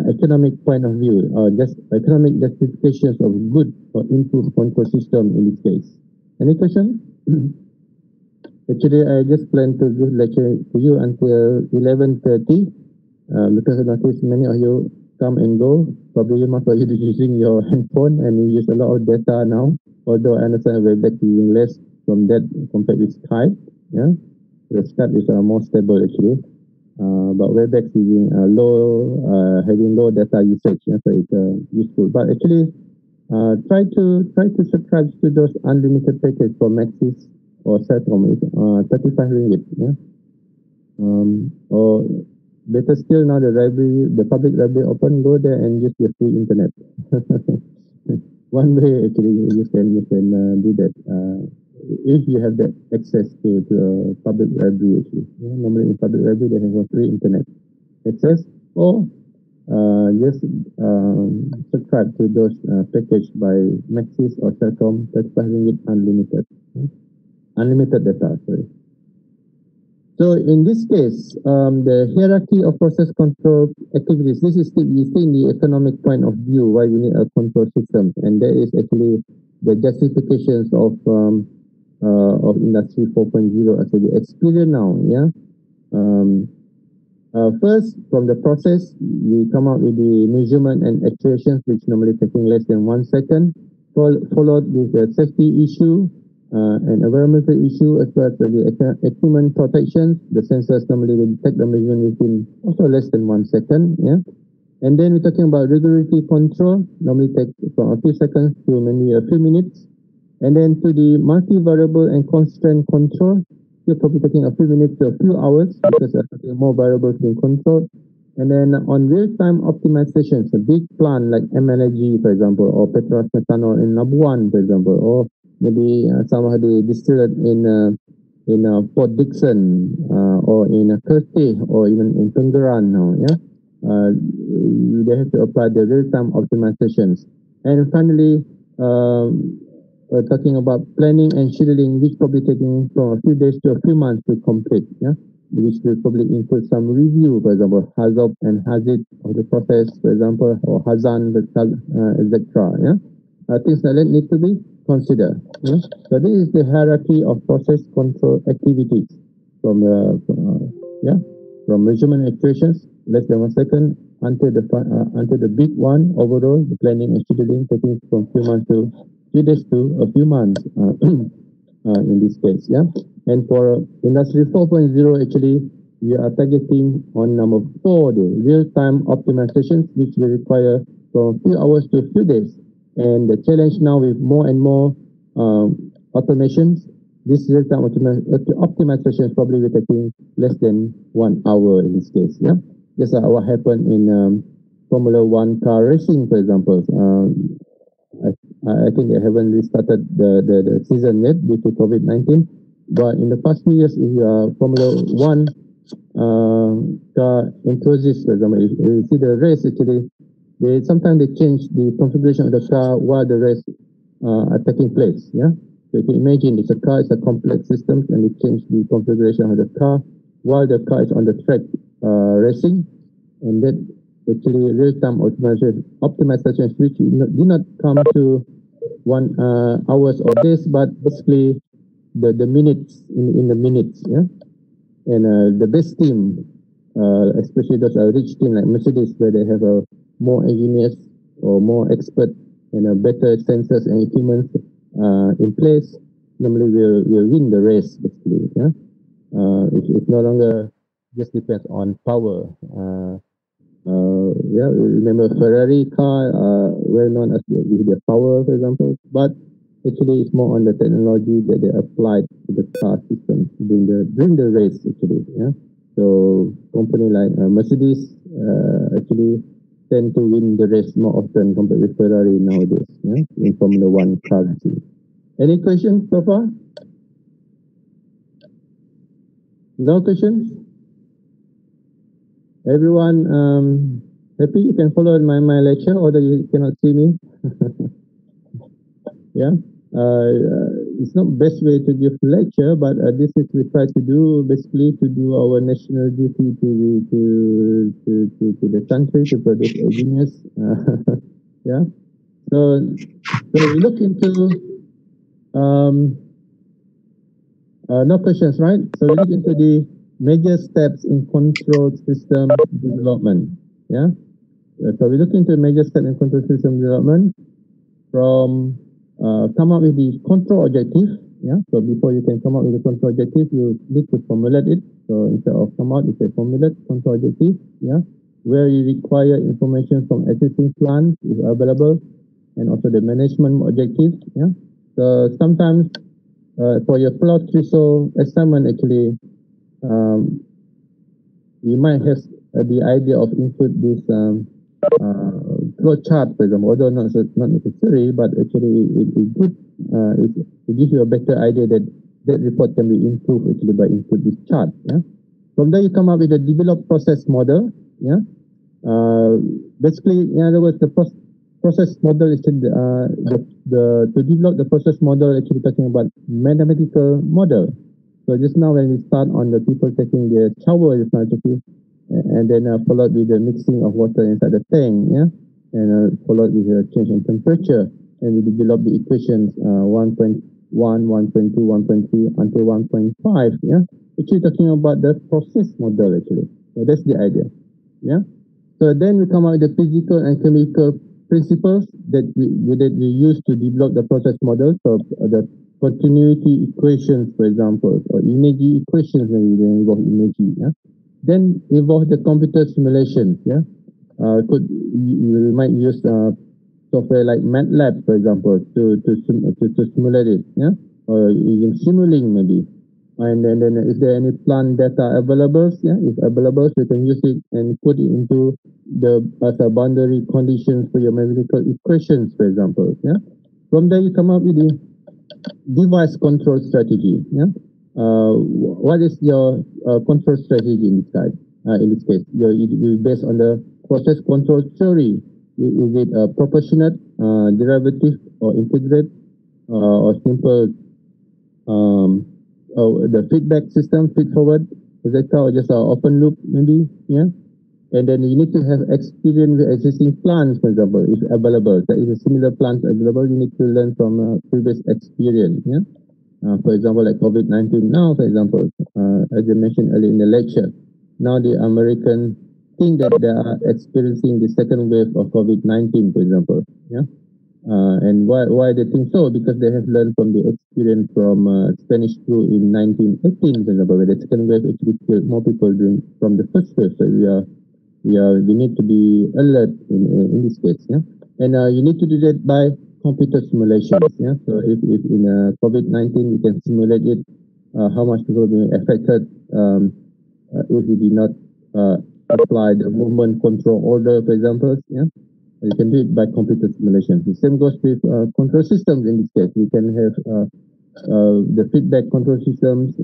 economic point of view, or just economic justifications of good or improved control system in this case. Any question? Actually, I just plan to give lecture to you until 11:30 because I noticed many of you come and go. Probably most of you using your handphone and you use a lot of data now. Although I understand Webex using less from that compared with Skype. Yeah, the Skype is more stable actually. But Webex using having low data usage, yeah, so it's useful. But actually, try to subscribe to those unlimited packages for Maxis or Satcom. It's 35 ringgit. Yeah. Or better still, now the public library open, go there and use your free internet. One way actually you can do that. If you have that access to a public library actually. Yeah, normally in public library they have a free internet access, or just subscribe to those package by Maxis or Telcom, 35 ringgit unlimited. Unlimited data, sorry. So in this case, the hierarchy of process control activities, this is you see in the economic point of view why we need a control system, and that is actually the justifications of Industry 4.0 as we experience now. Yeah. First, from the process, we come up with the measurement and actuations, which normally taking less than 1 second, followed with the safety issue, an environmental issue as well as the equipment protection. The sensors normally will detect the measurement within also less than 1 second. Yeah. And then we're talking about regulatory control, normally takes from a few seconds to maybe a few minutes. And then to the multi-variable and constraint control, you're probably taking a few minutes to a few hours because there are more variables being controlled. And then on real-time optimizations, a big plant like MLG, for example, or Petros Methanol in Labuan, for example, or maybe some of the distillate in Port Dickson, or in Kerteh, or even in Tenggeran now, yeah. They have to apply the real-time optimizations. And finally, talking about planning and scheduling, which probably taking from a few days to a few months to complete, yeah, which will probably include some review, for example, HAZOP and HAZIT of the process, for example, or HAZAN, etc. Yeah, things like that need to be considered. Yeah? So this is the hierarchy of process control activities from from measurement actuations, less than 1 second, until the big one overall, the planning and scheduling taking from few months to few days to a few months in this case, yeah. And for industry 4.0, actually, we are targeting on number 4, the real-time optimizations, which will require from a few hours to a few days. And the challenge now with more and more automations, this real-time optimization probably will taking less than 1 hour in this case, yeah. Just like what happened in Formula 1 car racing, for example. I think they haven't restarted the season yet due to COVID-19. But in the past few years, if you are Formula 1 car enthusiasts, for example, if you see the race, actually, sometimes they change the configuration of the car while the race are taking place. Yeah. So if you imagine it's a car, it's a complex system, and they change the configuration of the car while the car is on the track racing, and that actually real-time optimization which did not come to 1 hours or days, but basically the minutes in the minutes, yeah. And the best team, especially those rich team like Mercedes, where they have a more engineers or more expert and a better sensors and equipment in place, normally will win the race basically. Yeah, it no longer just depends on power. Yeah, remember Ferrari car, well known as with their power, for example, but actually it's more on the technology that they applied to the car system during the race actually. Yeah, so company like Mercedes actually tend to win the race more often compared with Ferrari nowadays, yeah, in Formula 1 car racing. Any questions so far? No questions? Everyone happy? You can follow my lecture, although you cannot see me. Yeah, it's not best way to give lecture, but this is we try to do basically to do our national duty to the country, to produce engineers. Yeah, so we look into no questions, right? So we look into the major steps in control system development. Yeah. So we look into major steps in control system development from come up with the control objective. Yeah. So before you can come up with the control objective, you need to formulate it. So instead of come out, you say formulate control objective. Yeah. Where you require information from existing plans if available, and also the management objective. Yeah. So sometimes for your plot threshold assignment, actually, you might have the idea of include this flow chart, for example, although not necessary, but actually it good. It gives you a better idea that that report can be improved actually by include this chart. Yeah. From there, you come up with a developed process model. Yeah. Basically, in other words, the process model is to develop the process model. Actually, talking about mathematical model. So just now when we start on the people taking their shower, and then followed with the mixing of water inside the tank, yeah, and followed with a change in temperature, and we develop the equations 1.1, 1.2, 1.3 until 1.5, yeah. Actually talking about the process model actually. So that's the idea, yeah. So then we come out with the physical and chemical principles that we use to develop the process model. So the continuity equations, for example, or energy equations when you involve energy. Yeah? Then involve the computer simulations. Yeah, you might use software like MATLAB, for example, to simulate it. Yeah, or using Simulink maybe. And then is there any plant data available? Yeah, if available, we can use it and put it into the as a boundary conditions for your mathematical equations, for example. Yeah, from there you come up with the device control strategy. Yeah, what is your control strategy in this case? In this case, you based on the process control theory. Is it proportionate, derivative, or integrate, or simple? The feedback system feed forward, etc., or just an open loop maybe. Yeah, and then you need to have experience with existing plants, for example, if available. There is a similar plants available, you need to learn from previous experience. Yeah, for example, like COVID-19 now, for example, as I mentioned earlier in the lecture, now the American think that they are experiencing the second wave of COVID-19, for example. Yeah. And why they think so? Because they have learned from the experience from Spanish flu in 1918, for example, where the second wave actually killed more people than from the first wave. So we need to be alert in this case. Yeah, and you need to do that by computer simulations. Yeah, so if in COVID-19 you can simulate it, how much people will be affected if you did not apply the movement control order, for example. Yeah. You can do it by computer simulation. The same goes with control systems in this case. We can have the feedback control systems.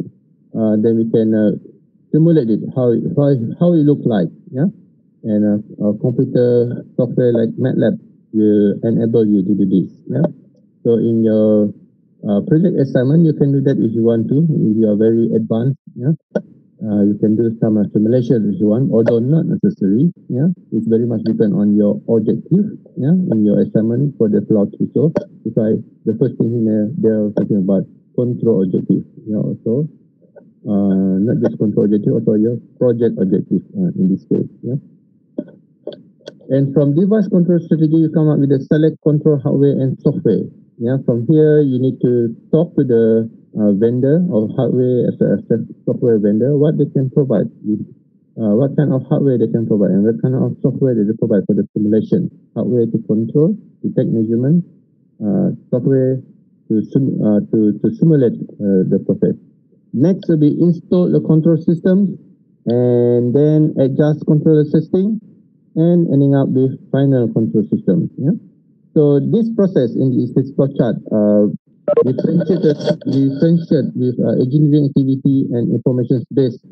Then we can simulate it, how it look like. Yeah, and computer software like MATLAB will enable you to do this. Yeah, so in your project assignment, you can do that if you want to. If you are very advanced. Yeah. You can do some simulation if you want, although not necessary. Yeah, it's very much depend on your objective. Yeah, in your assignment for the plot also. Because the first thing here they're talking about control objective. Yeah, also not just control objective, also your project objective in this case. Yeah, and from device control strategy, you come up with the select control hardware and software. Yeah, from here you need to talk to the vendor of hardware as a software vendor, what they can provide, what kind of hardware they can provide, and what kind of software they provide for the simulation. Hardware to control, to take measurement, software to simulate the process. Next will be install the control system, and then adjust controller setting, and ending up with final control system. Yeah. So this process in this flow chart differentiate with engineering activity and information-based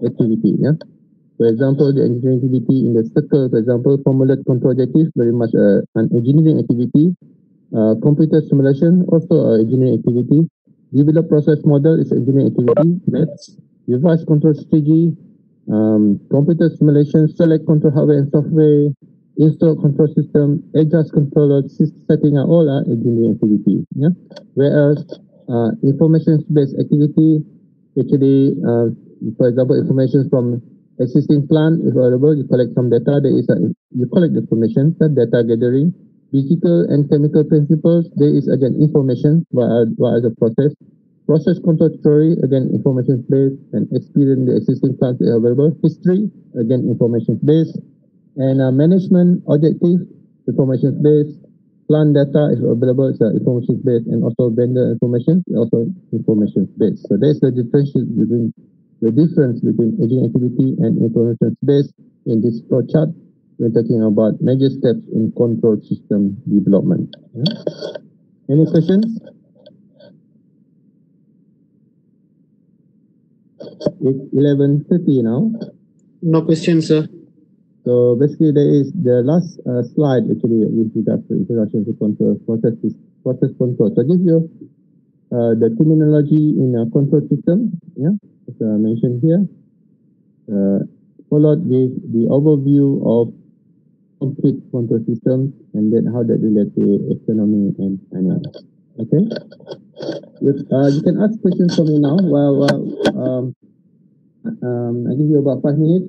activity. Yeah. For example, the engineering activity in the circle, for example, formulate control objective, very much an engineering activity. Computer simulation, also engineering activity. Develop process model is engineering activity. Maths, revise control strategy, computer simulation, select control hardware and software, install control system, adjust controller, setting are all engineering activity. Yeah. Whereas information-based activity, actually, for example, information from existing plant is available. You collect some data. You collect the information, that data gathering. Physical and chemical principles, there is again information what are the process. Process control theory, again information based, and experience the existing plants available. History, again information based, and management objective, information based. Plant data is available, it's information based, and also vendor information, also information based. So there's the difference between engineering activity and information based in this flow chart. We're talking about major steps in control system development. Yeah. Any questions? It's 11:30 now. No questions, sir. So basically, there is the last slide actually with regards to introduction to control process control. So I give you the terminology in a control system. Yeah, as I mentioned here. Followed with the overview of complete control systems, and then how that relates to economy and finance. Okay. You can ask questions for me now. I give you about 5 minutes.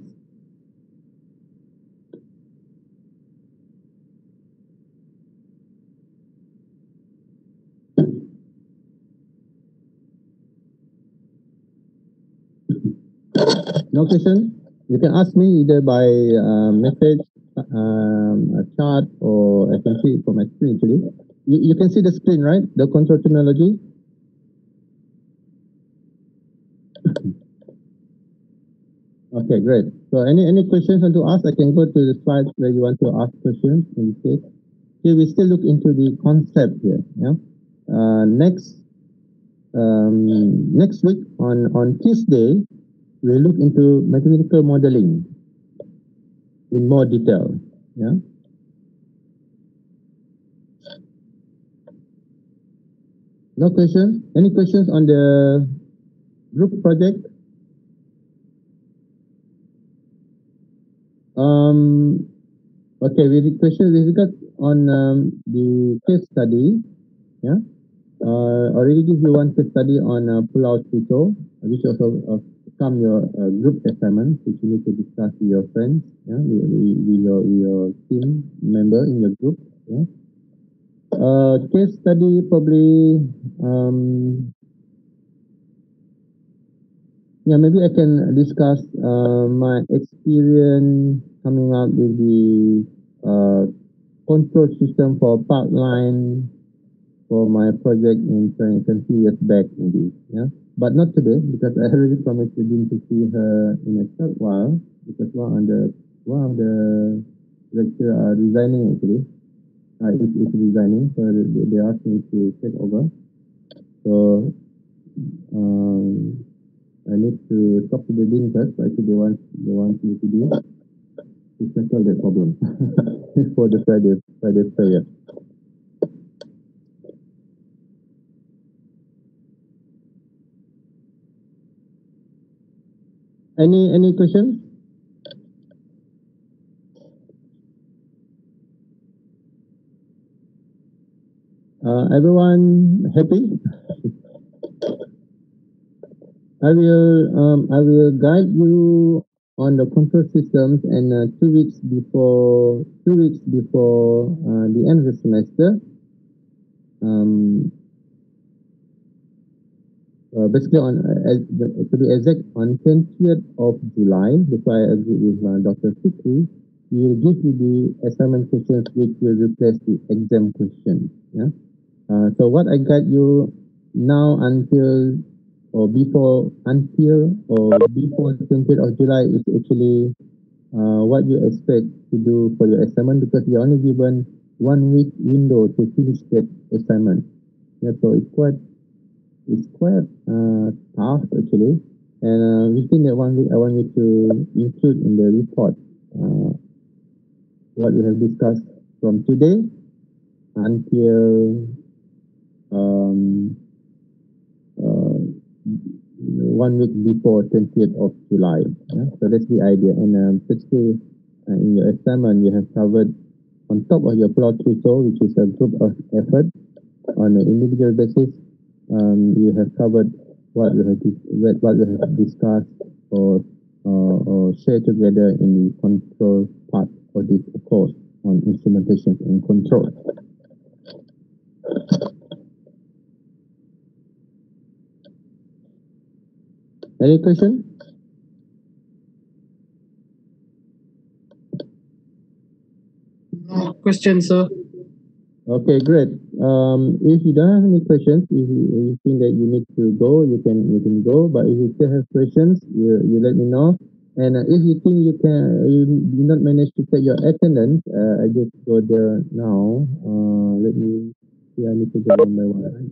No question? You can ask me either by message, a chat, or I can see it from my screen actually. You can see the screen, right? The control terminology. Okay, great. So any questions want to ask? I can go to the slides where you want to ask questions in this case. Here we still look into the concept here. Yeah. Next week on Tuesday, we'll look into mathematical modeling in more detail. Yeah. No questions? Any questions on the group project? Okay, with the question with regard on the case study, yeah. Already give you one case study on Pulau Tuto, which also come your group assignment, which you need to discuss with your friends, yeah, with your team member in your group. Yeah. Case study probably, yeah, maybe I can discuss my experience coming up with the control system for pipeline for my project in 20 years back maybe, yeah. But not today because I already promised Jim to see her in a short while because one of the lecturer are resigning actually. Is resigning, so they asked me to take over. So I need to talk to the dean first. Actually, they want me to do to settle the problem for the Friday prayer. Any questions? Everyone happy? I will guide you on the control systems, and 2 weeks before the end of the semester, basically to be exact, on 20th of July, before I agree with Dr. Fikri, we will give you the assignment questions which will replace the exam questions. Yeah. So what I guide you now until before the 20th of July is actually what you expect to do for your assignment, because you're only given 1 week window to finish that assignment. Yeah, so it's quite tough actually. And within that 1 week, I want you to include in the report what we have discussed from today until 1 week before 20th of July. Yeah? So that's the idea. And basically, in your assignment, you have covered on top of your plot tutor, which is a group of effort on an individual basis. You have covered what we have discussed or shared together in the control part of this course on instrumentation and control. Any question? No questions, sir. Okay, great. If you don't have any questions, if you think that you need to go, you can go. But if you still have questions, you let me know. And if you think you did not manage to take your attendance, I just go there now. Let me see. I need to go one by one. Right?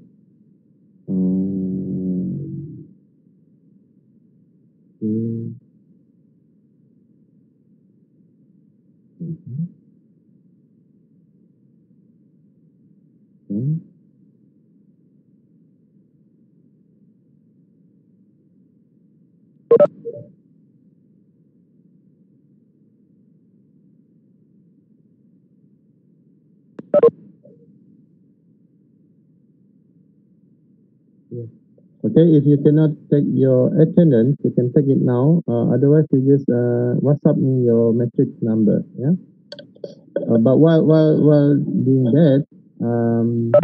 Okay. Okay. Okay, if you cannot take your attendance, you can take it now. Otherwise, you just WhatsApp me your matrix number. Yeah. But while doing that, and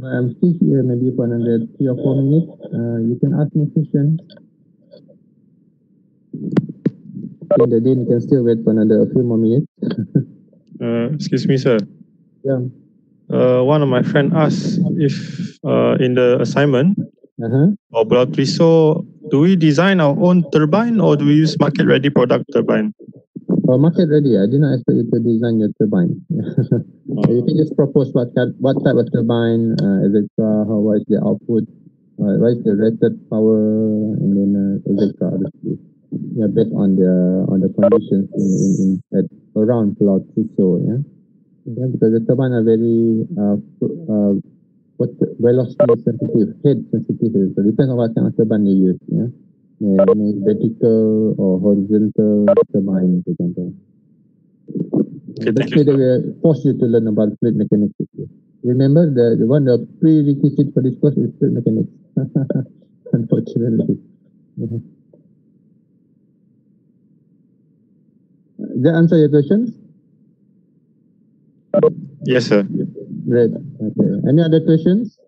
while I'm still here, maybe for another 3 or 4 minutes, you can ask me questions. In the Dean, you can still wait for a few more minutes. Excuse me, sir. Yeah. One of my friend asked if in the assignment Uh-huh. or Blatriso, do we design our own turbine or do we use market-ready product turbine? For market ready, I did not expect you to design your turbine. You can just propose what type of turbine, etc. What is the output, what is the rated power, and then etc. Yeah, based on the conditions in at around cloud so yeah. Yeah, because the turbine are very velocity sensitive, head sensitive. So depends on what kind of turbine you use. Yeah, vertical or horizontal turbine, for example. Okay, Basically, they will force you to learn about fluid mechanics. Remember, the prerequisite for this course is fluid mechanics. Unfortunately. Did that answer your questions? Yes, sir. Great. Okay. Any other questions?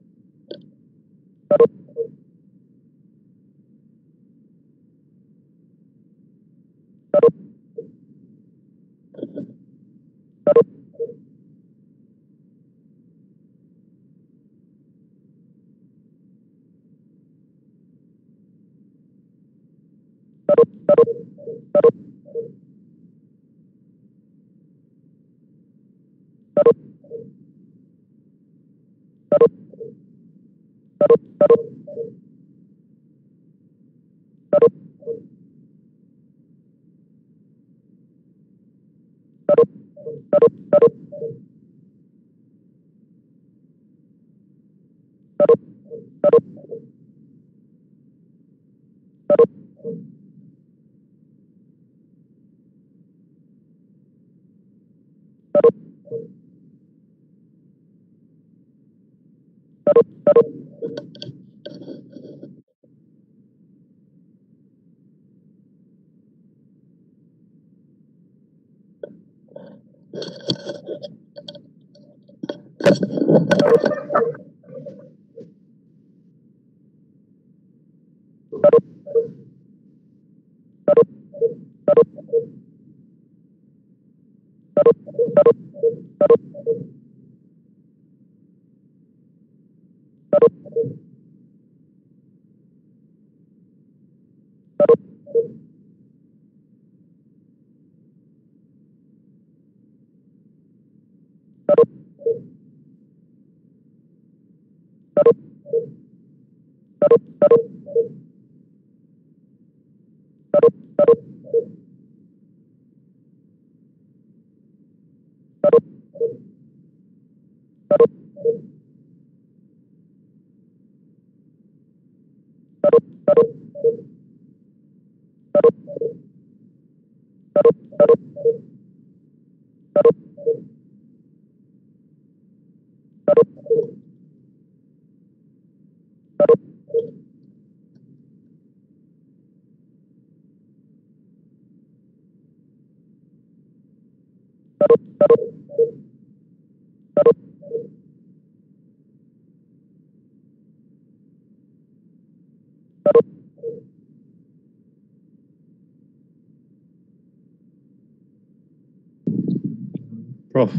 Prof.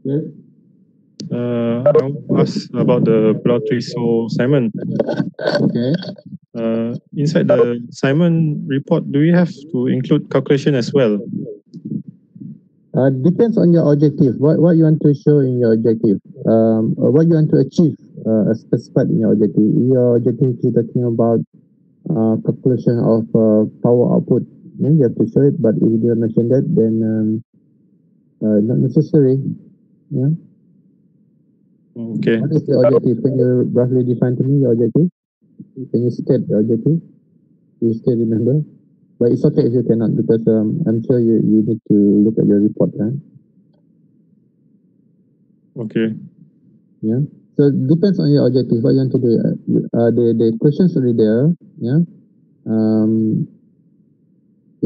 Yes. I want to ask about the Blatriso assignment. Okay. Inside the assignment report, do we have to include calculation as well? Depends on your objective. What you want to show in your objective. Or what you want to achieve specified in your objective. Your objective is talking about calculation of power output. Yeah, you have to show it, but if you don't mention that, then not necessary. Yeah. Okay. What is the objective? Can you roughly define to me your objective? Can you state the objective? Do you still remember? But it's okay if you cannot, because I'm sure you need to look at your report, right? Okay. Yeah. So it depends on your objective. What you want to do. The questions already there. Yeah.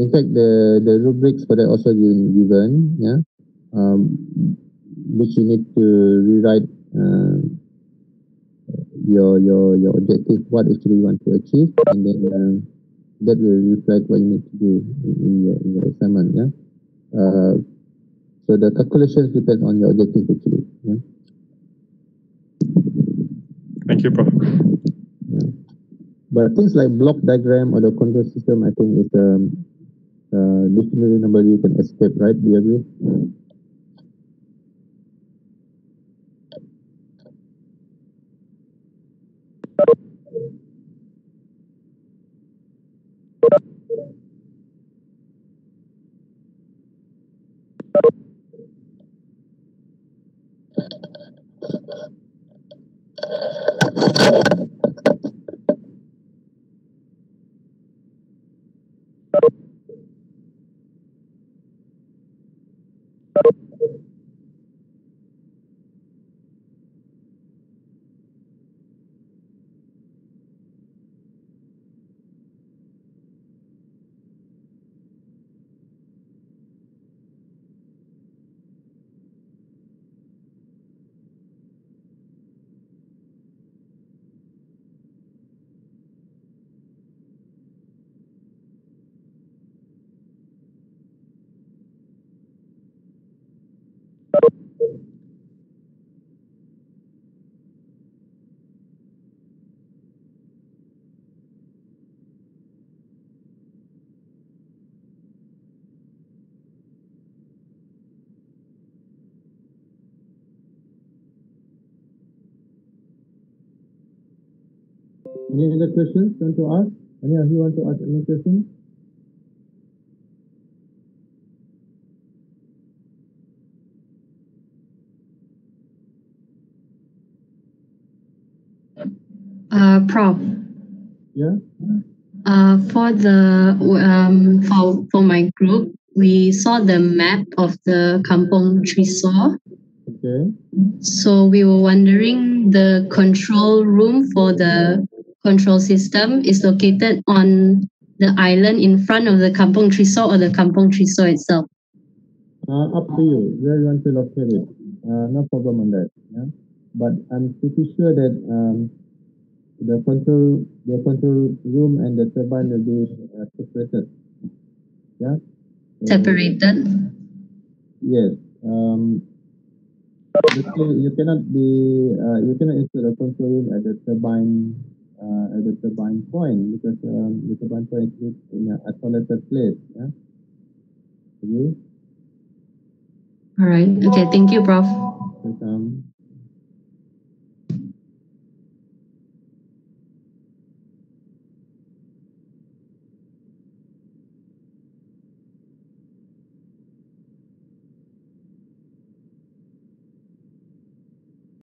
In fact, the rubrics for that also given. Yeah. Which you need to rewrite your objective. What actually you want to achieve, and then that will reflect what you need to do in your assignment. Yeah. So the calculations depend on your objectives actually. Yeah. Thank you, Prof. Yeah. But things like block diagram or the control system, I think is dictionary number you can escape, right? Do you agree? Any other questions you want to ask? Any of you want to ask any questions? Prof. Yeah. For my group, we saw the map of the Kampong Trisor. Okay. So we were wondering the control room for the control system is located on the island in front of the Kampong Trisor or the Kampong Trisor itself. Up to you where you want to locate it. No problem on that. Yeah. But I'm pretty sure that the control room and the turbine will be separated. Yeah. Separated? Yes. You cannot install a control room at the turbine point because the turbine point is in an isolated place. Yeah. Okay. All right. Okay. Thank you, Prof. Welcome.